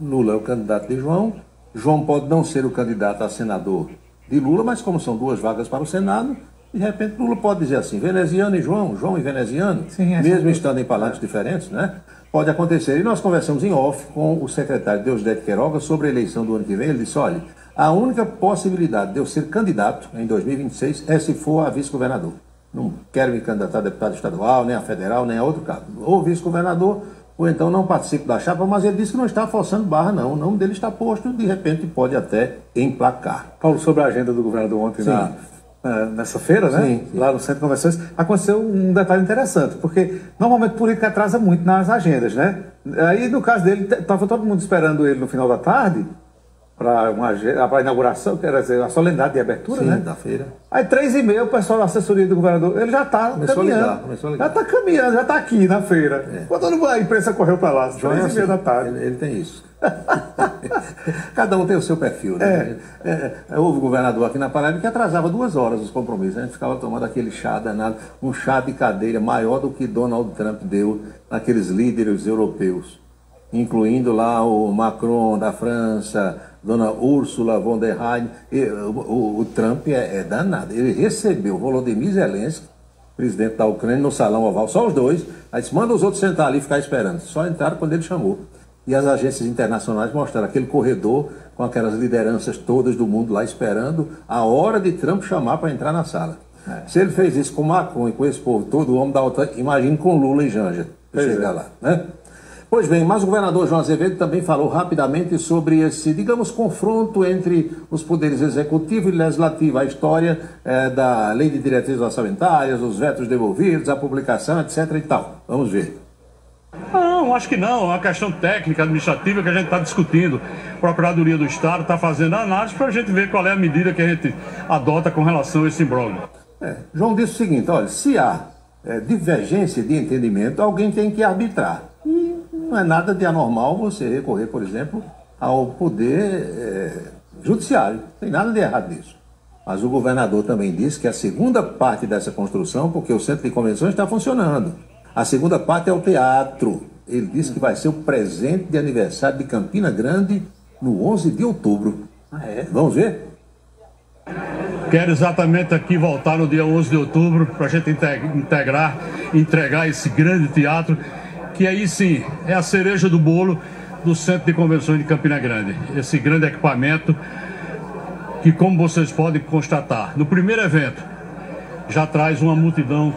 Lula é o candidato de João. João pode não ser o candidato a senador de Lula, mas como são duas vagas para o Senado, de repente Lula pode dizer assim, veneziano e João, João e veneziano, mesmo estando em palanques diferentes, né? Pode acontecer. E nós conversamos em off com o secretário Deusdedito Queiroga sobre a eleição do ano que vem. Ele disse, olha, a única possibilidade de eu ser candidato em 2026 é se for a vice-governador. Não quero me candidatar a deputado estadual, nem a federal, nem a outro cargo. Ou vice-governador, ou então não participo da chapa, mas ele disse que não está forçando barra, não. O nome dele está posto, de repente pode até emplacar. Paulo, sobre a agenda do governador ontem nessa feira, né? Sim. Lá no Centro de Convenções, aconteceu um detalhe interessante, porque normalmente política atrasa muito nas agendas, né? Aí no caso dele, estava todo mundo esperando ele no final da tarde, para a inauguração, quer dizer, a solenidade de abertura, né? Da feira. Aí 3h30 o pessoal da assessoria do governador, ele já está caminhando. Começou a ligar. Já está caminhando, já está aqui na feira. Quando a imprensa correu para lá, 3h30 da tarde. Ele tem isso. Cada um tem o seu perfil, né? Houve governador aqui na Paraíba que atrasava 2 horas os compromissos. A gente ficava tomando aquele chá danado, um chá de cadeira maior do que Donald Trump deu naqueles líderes europeus, incluindo lá o Macron da França, Dona Ursula von der Leyen. O Trump é danado. Ele recebeu Volodymyr Zelensky, presidente da Ucrânia, no Salão Oval, só os dois. Aí disse, manda os outros sentar ali e ficar esperando. Só entraram quando ele chamou. E as agências internacionais mostraram aquele corredor com aquelas lideranças todas do mundo lá esperando a hora de Trump chamar para entrar na sala. Se ele fez isso com Macron e com esse povo todo, o homem da OTAN, imagine com Lula e Janja, para chegar lá, né? Pois bem, mas o governador João Azevedo também falou rapidamente sobre esse, digamos, confronto entre os poderes executivo e legislativo, a história da lei de diretrizes orçamentárias, os vetos devolvidos, a publicação, etc. e tal. Vamos ver. Não, acho que não. É uma questão técnica, administrativa que a gente está discutindo. A Procuradoria do Estado está fazendo a análise para a gente ver qual é a medida que a gente adota com relação a esse imbróglio. João disse o seguinte, olha, se há divergência de entendimento, alguém tem que arbitrar. E não é nada de anormal você recorrer, por exemplo, ao poder judiciário. Não tem nada de errado nisso. Mas o governador também disse que a segunda parte dessa construção, porque o centro de convenções está funcionando, a segunda parte é o teatro. Ele disse que vai ser o presente de aniversário de Campina Grande no 11 de outubro. Vamos ver? Quero exatamente aqui voltar no dia 11 de outubro para a gente entregar esse grande teatro, que aí sim é a cereja do bolo do Centro de Convenções de Campina Grande. Esse grande equipamento que, como vocês podem constatar, no primeiro evento já traz uma multidão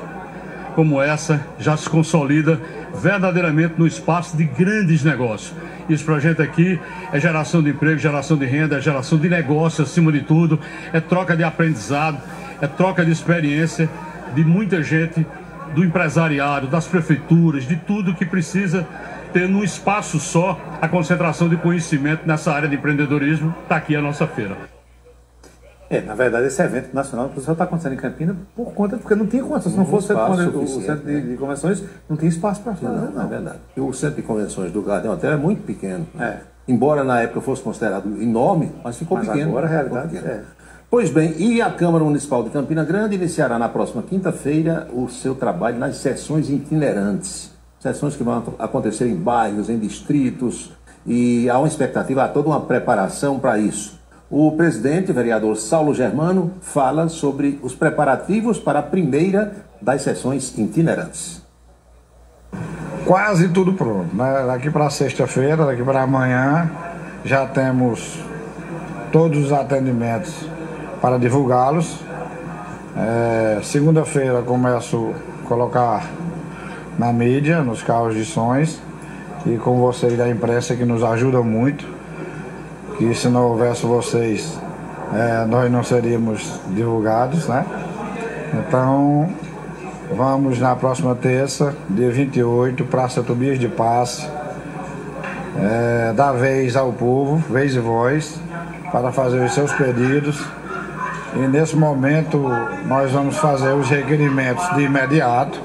como essa, já se consolida verdadeiramente no espaço de grandes negócios. Isso para a gente aqui é geração de emprego, geração de renda, é geração de negócio acima de tudo, é troca de aprendizado, é troca de experiência de muita gente, do empresariado, das prefeituras, de tudo que precisa ter num espaço só a concentração de conhecimento nessa área de empreendedorismo. Está aqui a nossa feira. Na verdade, esse evento nacional só está acontecendo em Campina por conta, porque não tinha condição. Se não fosse o centro de convenções, não tem espaço para fazer. Não, é verdade. E o centro de convenções do Garden Hotel é muito pequeno. Embora na época fosse considerado enorme, mas ficou pequeno. Agora a realidade Pois bem, e a Câmara Municipal de Campina Grande iniciará na próxima quinta-feira o seu trabalho nas sessões itinerantes. Sessões que vão acontecer em bairros, em distritos, e há uma expectativa, há toda uma preparação para isso. O presidente, vereador Saulo Germano, fala sobre os preparativos para a primeira das sessões itinerantes. Quase tudo pronto, né? Daqui para sexta-feira, daqui para amanhã, já temos todos os atendimentos para divulgá-los. Segunda-feira começo a colocar na mídia, nos carros de sons, e com vocês da imprensa que nos ajudam muito, que se não houvesse vocês, nós não seríamos divulgados, né? Então, vamos na próxima terça, dia 28, Praça Tobias de Passe, dar vez ao povo, vez e voz, para fazer os seus pedidos. E nesse momento nós vamos fazer os requerimentos de imediato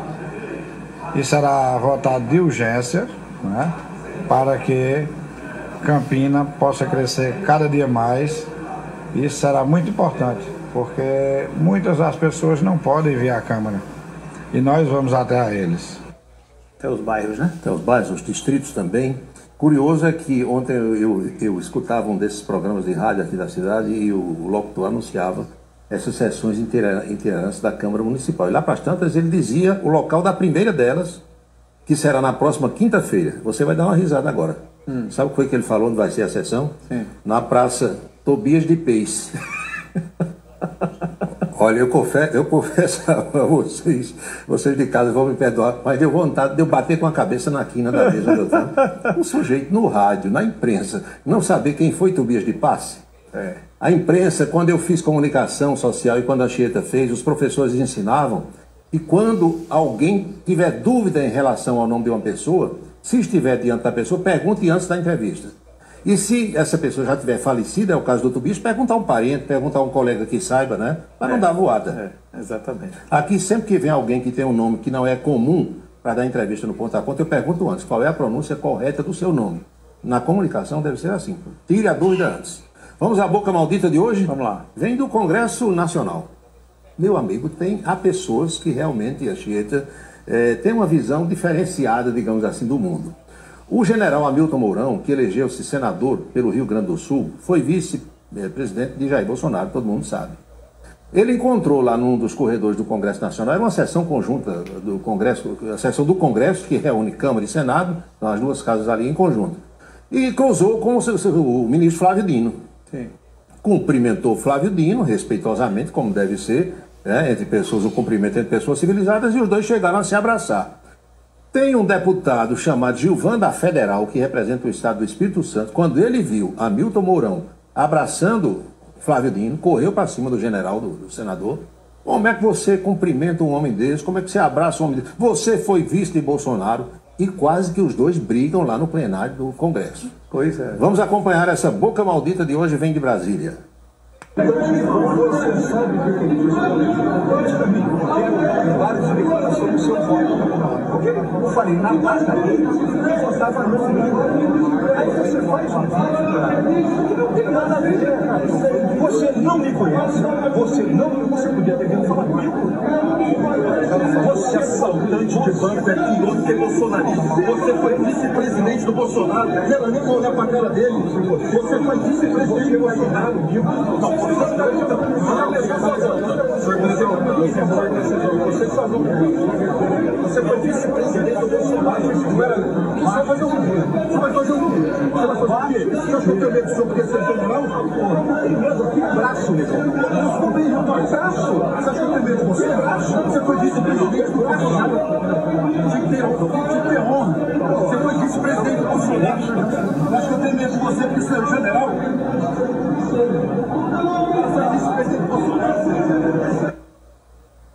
e será votado de urgência, né, para que Campina possa crescer cada dia mais. Isso será muito importante, porque muitas das pessoas não podem vir à Câmara e nós vamos até eles. Até os bairros, né? Até os bairros, os distritos também. Curioso é que ontem eu escutava um desses programas de rádio aqui da cidade e o locutor anunciava essas sessões itinerantes da Câmara Municipal. E lá para as tantas ele dizia o local da primeira delas, que será na próxima quinta-feira. Você vai dar uma risada agora. Sabe o que foi que ele falou onde vai ser a sessão? Sim. Na Praça Tobias de Peix. Olha, eu confesso a vocês de casa vão me perdoar, mas deu vontade de eu bater com a cabeça na quina da mesa onde eu estava. Um sujeito no rádio, na imprensa, não saber quem foi Tobias de Passe. A imprensa, quando eu fiz comunicação social e quando a Chieta fez, os professores ensinavam que quando alguém tiver dúvida em relação ao nome de uma pessoa, se estiver diante da pessoa, pergunte antes da entrevista. E se essa pessoa já tiver falecida, é o caso do Tobias, perguntar a um parente, perguntar a um colega que saiba, né? Para não dar voada. Exatamente. Aqui, sempre que vem alguém que tem um nome que não é comum para dar entrevista no ponto a ponto, eu pergunto antes qual é a pronúncia correta do seu nome. Na comunicação deve ser assim. Tire a dúvida antes. Vamos à boca maldita de hoje? Vamos lá. Vem do Congresso Nacional. Meu amigo, há pessoas que realmente, a Chieta, tem uma visão diferenciada, digamos assim, do mundo. O general Hamilton Mourão, que elegeu-se senador pelo Rio Grande do Sul, foi vice-presidente de Jair Bolsonaro, todo mundo sabe. Ele encontrou lá num dos corredores do Congresso Nacional, era uma sessão conjunta do Congresso, a sessão do Congresso, que reúne Câmara e Senado, então as duas casas ali em conjunto. E cruzou com o ministro Flávio Dino. Sim. Cumprimentou Flávio Dino, respeitosamente, como deve ser, entre pessoas, o cumprimento entre pessoas civilizadas, e os dois chegaram a se abraçar. Tem um deputado chamado Gilvan da Federal, que representa o estado do Espírito Santo. Quando ele viu Hamilton Mourão abraçando Flávio Dino, correu para cima do general, do senador. Como é que você cumprimenta um homem desse? Como é que você abraça um homem desse? Você foi vice de Bolsonaro e quase que os dois brigam lá no plenário do Congresso. Pois é. Vamos acompanhar essa boca maldita de hoje, vem de Brasília. Você sabe o que ele disse? Várias declarações do seu voto. Porque eu falei, na data dele, eu estava no aí você faz um vídeo que não tem nada a ver. Você não me conhece, você podia ter vindo falar comigo. Você é assaltante de banco, é pior que bolsonarista. Você foi vice-presidente do Bolsonaro. Ela nem vai olhar pra cara dele. Você foi vice-presidente do Bolsonaro. Você foi vice-presidente do Bolsonaro. Você vai fazer o quê? Você vai fazer o quê? Você acha que eu tenho medo de seu presidente moral? Que braço, negão. Você acha que eu tenho medo de você? Você foi vice-presidente do Bolsonaro. De ter honra. Você foi vice-presidente do Bolsonaro. Acho que eu tenho medo de você porque você é general.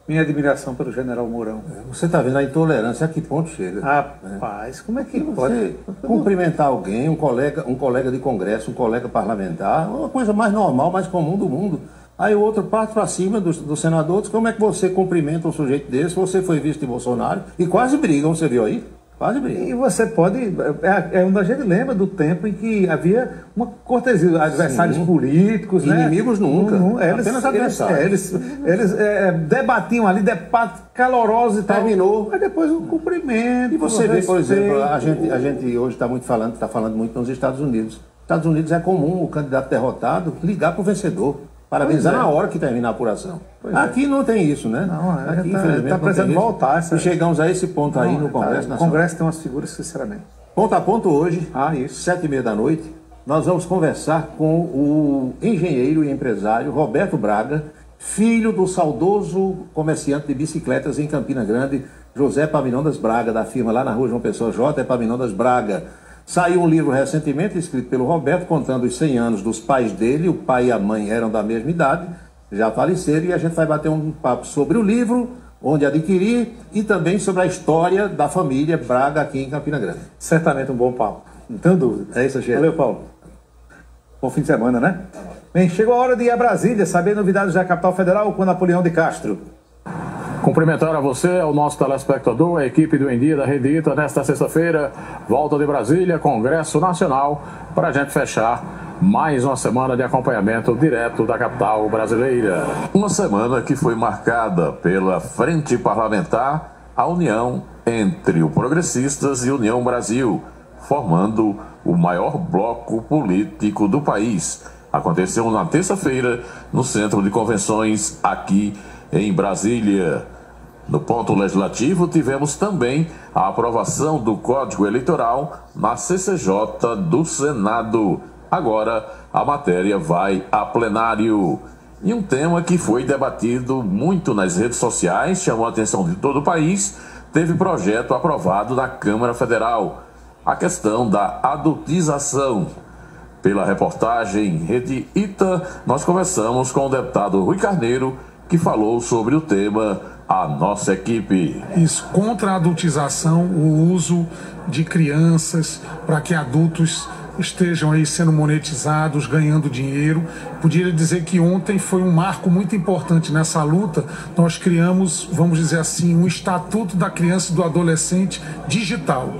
Minha admiração pelo general Mourão. Você está vendo a intolerância, a que ponto chega? Rapaz, como é que pode cumprimentar alguém, um colega de congresso, um colega parlamentar, uma coisa mais normal, mais comum do mundo. Aí o outro parte para cima do senador, diz, como é que você cumprimenta um sujeito desse? Você foi vice de Bolsonaro e quase brigam, você viu aí? Quase brigam. E você pode... a gente lembra do tempo em que havia uma cortesia, adversários políticos, né? Inimigos nunca. Apenas adversários. Eles debatiam ali, debate caloroso e tal. Terminou. Mas depois o cumprimento. E você vê, por exemplo, a gente hoje está falando muito nos Estados Unidos. Nos Estados Unidos é comum o candidato derrotado ligar para o vencedor. Parabenizar na hora que termina a apuração. Aqui não tem isso, né? Não, aqui infelizmente está precisando voltar. E chegamos a esse ponto aí no Congresso Nacional. O Congresso tem umas figuras, sinceramente. Ponto a ponto hoje, 7h30 da noite, nós vamos conversar com o engenheiro e empresário Roberto Braga, filho do saudoso comerciante de bicicletas em Campina Grande, José Epaminondas Braga, da firma lá na rua João Pessoa, J. Epaminondas Braga. Saiu um livro recentemente, escrito pelo Roberto, contando os 100 anos dos pais dele. O pai e a mãe eram da mesma idade, já faleceram, e a gente vai bater um papo sobre o livro, onde adquirir, e também sobre a história da família Braga aqui em Campina Grande. Certamente um bom papo, não tenho dúvida. É isso, gente. Valeu, Paulo. Bom fim de semana, né? Bem, chegou a hora de ir a Brasília, saber novidades da capital federal com Napoleão de Castro. Cumprimentar a você, ao nosso telespectador, a equipe do Em Dia da Rede Ita, nesta sexta-feira, volta de Brasília, Congresso Nacional, para a gente fechar mais uma semana de acompanhamento direto da capital brasileira. Uma semana que foi marcada pela Frente Parlamentar, a união entre o Progressistas e União Brasil, formando o maior bloco político do país. Aconteceu na terça-feira, no Centro de Convenções, aqui em Brasília. No ponto legislativo, tivemos também a aprovação do Código Eleitoral na CCJ do Senado. Agora, a matéria vai a plenário. E um tema que foi debatido muito nas redes sociais, chamou a atenção de todo o país, teve projeto aprovado na Câmara Federal. A questão da adultização. Pela reportagem Rede Ita, nós conversamos com o deputado Rui Carneiro, que falou sobre o tema a nossa equipe. Isso, contra a adultização, o uso de crianças para que adultos estejam aí sendo monetizados, ganhando dinheiro. Podia dizer que ontem foi um marco muito importante nessa luta. Nós criamos, vamos dizer assim, um Estatuto da Criança e do Adolescente digital.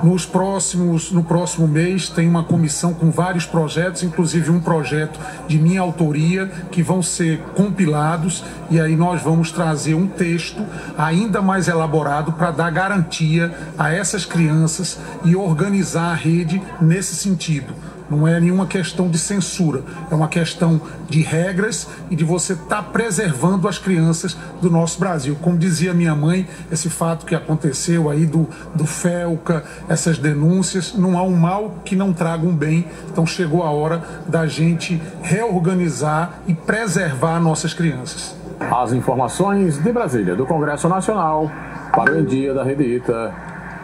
No próximo mês tem uma comissão com vários projetos, inclusive um projeto de minha autoria, que vão ser compilados, e aí nós vamos trazer um texto ainda mais elaborado para dar garantia a essas crianças e organizar a rede nesse sentido. Não é nenhuma questão de censura, é uma questão de regras e de você estar preservando as crianças do nosso Brasil. Como dizia minha mãe, esse fato que aconteceu aí do Felca, essas denúncias, não há um mal que não traga um bem. Então chegou a hora da gente reorganizar e preservar nossas crianças. As informações de Brasília, do Congresso Nacional, para o Em Dia da Rede Ita,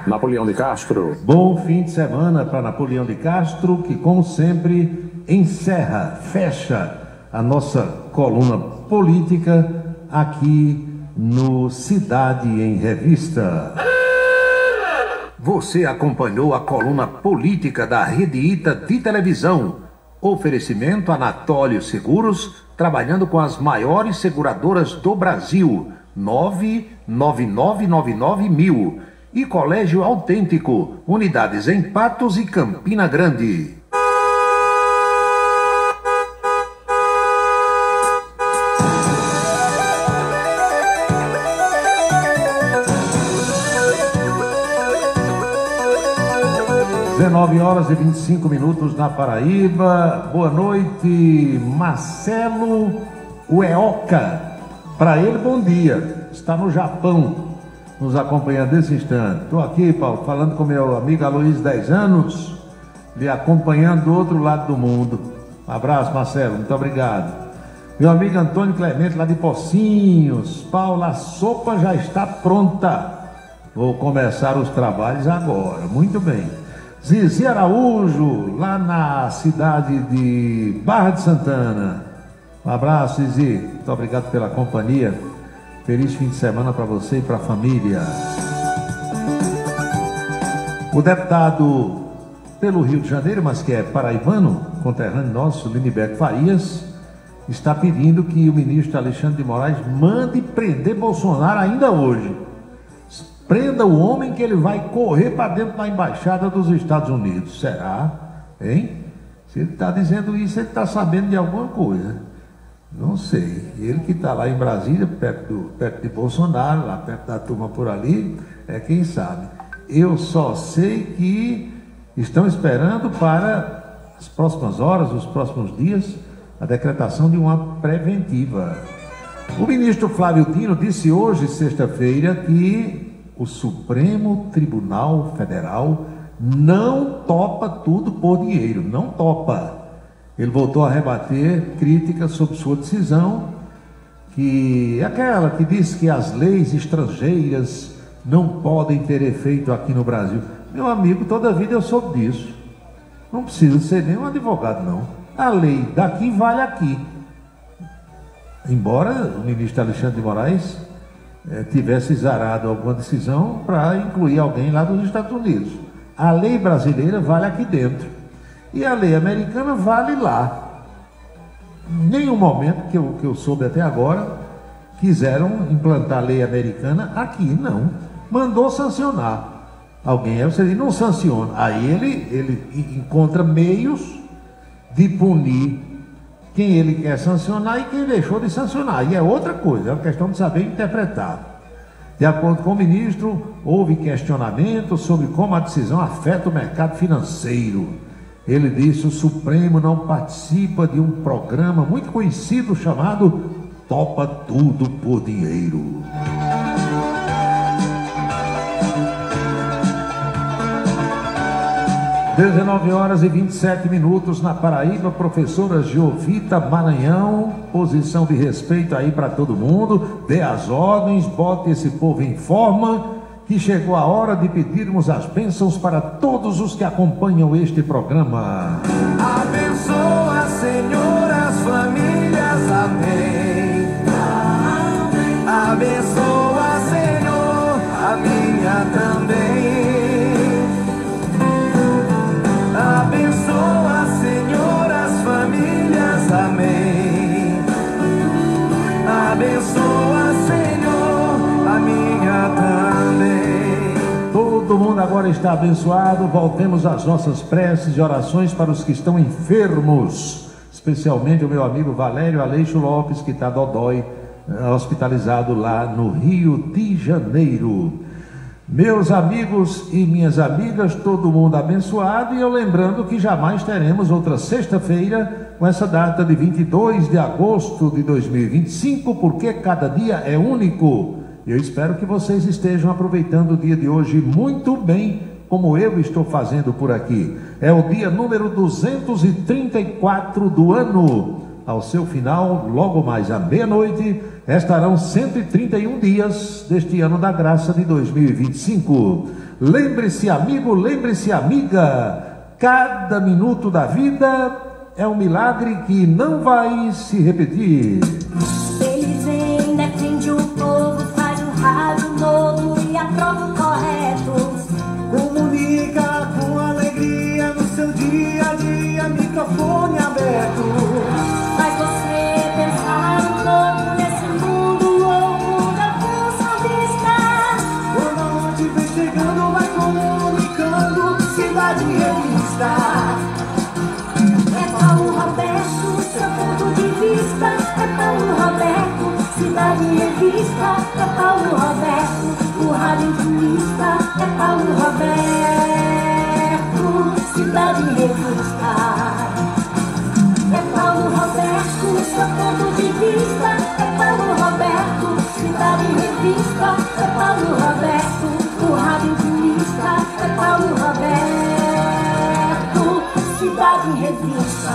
Napoleão de Castro. Bom fim de semana para Napoleão de Castro, que como sempre fecha a nossa coluna política aqui no Cidade em Revista. Você acompanhou a coluna política da Rede Ita de televisão. Oferecimento Anatólio Seguros, trabalhando com as maiores seguradoras do Brasil. 99999 e Colégio Autêntico, unidades em Patos e Campina Grande. Horas e 25 minutos na Paraíba. Boa noite, Marcelo Ueoca. Para ele, bom dia. Está no Japão, nos acompanhando nesse instante. Estou aqui, Paulo, falando com meu amigo Aloysio, 10 anos, lhe acompanhando do outro lado do mundo. Um abraço, Marcelo, muito obrigado. Meu amigo Antônio Clemente, lá de Pocinhos. Paulo, a sopa já está pronta. Vou começar os trabalhos agora. Muito bem. Zizi Araújo, lá na cidade de Barra de Santana. Um abraço, Zizi. Muito obrigado pela companhia. Feliz fim de semana para você e para a família. O deputado pelo Rio de Janeiro, mas que é paraibano, conterrâneo nosso, Liniberto Farias, está pedindo que o ministro Alexandre de Moraes mande prender Bolsonaro ainda hoje. Prenda o homem que ele vai correr para dentro da embaixada dos Estados Unidos. Será? Hein? Se ele está dizendo isso, ele está sabendo de alguma coisa. Não sei. Ele que está lá em Brasília, perto de Bolsonaro, lá perto da turma por ali, é quem sabe. Eu só sei que estão esperando para as próximas horas, os próximos dias, a decretação de uma preventiva. O ministro Flávio Dino disse hoje, sexta-feira, que o Supremo Tribunal Federal não topa tudo por dinheiro, não topa. Ele voltou a rebater críticas sobre sua decisão, que é aquela que diz que as leis estrangeiras não podem ter efeito aqui no Brasil. Meu amigo, toda a vida eu soube disso. Não precisa ser nenhum advogado, não. A lei daqui vale aqui. Embora o ministro Alexandre de Moraes tivesse exarado alguma decisão para incluir alguém lá dos Estados Unidos. A lei brasileira vale aqui dentro. E a lei americana vale lá. Em nenhum momento que eu soube até agora quiseram implantar a lei americana aqui, não. Mandou sancionar. Alguém aí você diz, não sanciona. Aí ele encontra meios de punir quem ele quer sancionar e quem deixou de sancionar. E é outra coisa, é uma questão de saber interpretar. De acordo com o ministro, houve questionamento sobre como a decisão afeta o mercado financeiro. Ele disse que o Supremo não participa de um programa muito conhecido chamado Topa Tudo por Dinheiro. Horas e 27 minutos na Paraíba. Professora Jovita Maranhão, posição de respeito aí para todo mundo, dê as ordens, bote esse povo em forma, que chegou a hora de pedirmos as bênçãos para todos os que acompanham este programa. Abençoa, Senhor, as famílias, amém. Abençoa, Senhor, a minha também. Abençoa, Senhor, as famílias, amém. Abençoa, Senhor, a minha também. Todo mundo agora está abençoado. Voltemos às nossas preces e orações para os que estão enfermos, especialmente o meu amigo Valério Aleixo Lopes, que está dodói, hospitalizado lá no Rio de Janeiro. Meus amigos e minhas amigas, todo mundo abençoado, e eu lembrando que jamais teremos outra sexta-feira com essa data de 22 de agosto de 2025, porque cada dia é único. Eu espero que vocês estejam aproveitando o dia de hoje muito bem, como eu estou fazendo por aqui. É o dia número 234 do ano. Ao seu final, logo mais à meia-noite, estarão 131 dias deste ano da graça de 2025. Lembre-se, amigo, lembre-se, amiga, cada minuto da vida é um milagre que não vai se repetir. Ele vem, defende o povo, faz um rádio novo e aprova o correto. Comunica com alegria no seu dia a dia, microfone aberto. Faz você pensar um pouco nesse mundo louco da função vista. Quando a noite vem chegando, vai comunicando, Cidade Revista. É Paulo Roberto, seu ponto de vista. É Paulo Roberto, Cidade Revista. É Paulo Roberto, o rádio intimista. É Paulo Roberto, Cidade Revista. É Paulo Roberto, seu ponto de vista. É Paulo Roberto, Cidade Revista. É Paulo Roberto, o rádio intimista. É Paulo Roberto, Cidade Revista.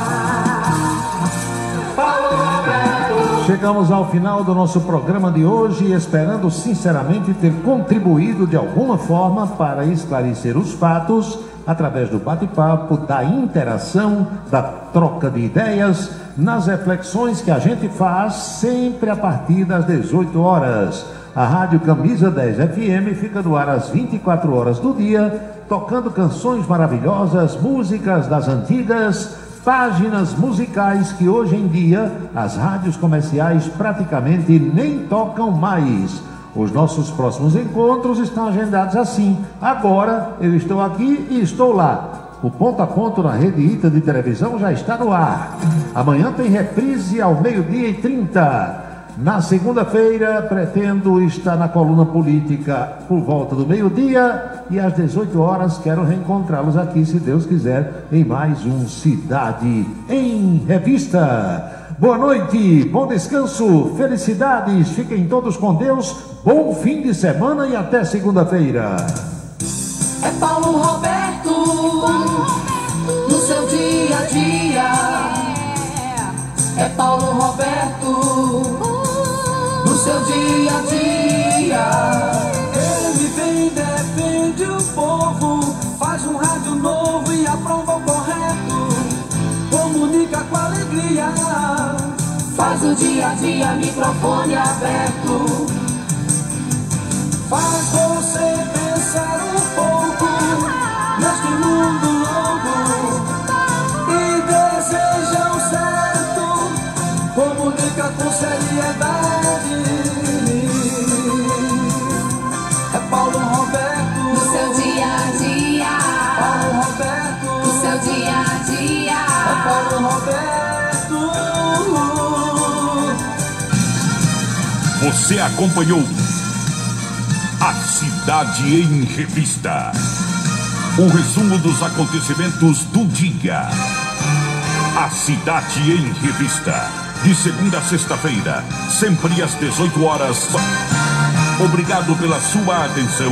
Paulo Roberto. Chegamos ao final do nosso programa de hoje, esperando sinceramente ter contribuído de alguma forma para esclarecer os fatos através do bate-papo, da interação, da troca de ideias, nas reflexões que a gente faz sempre a partir das 18 horas. A Rádio Camisa 10 FM fica no ar às 24 horas do dia, tocando canções maravilhosas, músicas das antigas, páginas musicais que hoje em dia as rádios comerciais praticamente nem tocam mais. Os nossos próximos encontros estão agendados assim. Agora eu estou aqui e estou lá. O Ponto a Ponto na Rede ITA de televisão já está no ar. Amanhã tem reprise ao 12h30. Na segunda-feira, pretendo estar na coluna política por volta do meio-dia e às 18 horas quero reencontrá-los aqui, se Deus quiser, em mais um Cidade em Revista. Boa noite, bom descanso, felicidades, fiquem todos com Deus, bom fim de semana e até segunda-feira. É Paulo Roberto, no seu dia a dia. É Paulo Roberto, no seu dia a dia. Ele vem, defende o povo, faz um rádio novo e aprova o correto. Comunica com alegria, Faz o dia a dia, microfone aberto. faz você pensar um pouco neste mundo louco e deseja o certo. Comunica com seriedade. É Paulo Roberto, No seu dia a dia. Paulo Roberto, No seu dia a dia. é Paulo Roberto. Você acompanhou A Cidade em Revista. Um resumo dos acontecimentos do dia. A Cidade em Revista. De segunda a sexta-feira, sempre às 18 horas. Obrigado pela sua atenção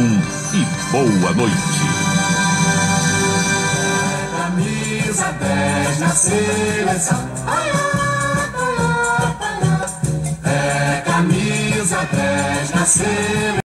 e boa noite. Camisa 10 na seleção. É camisa 10 na seleção.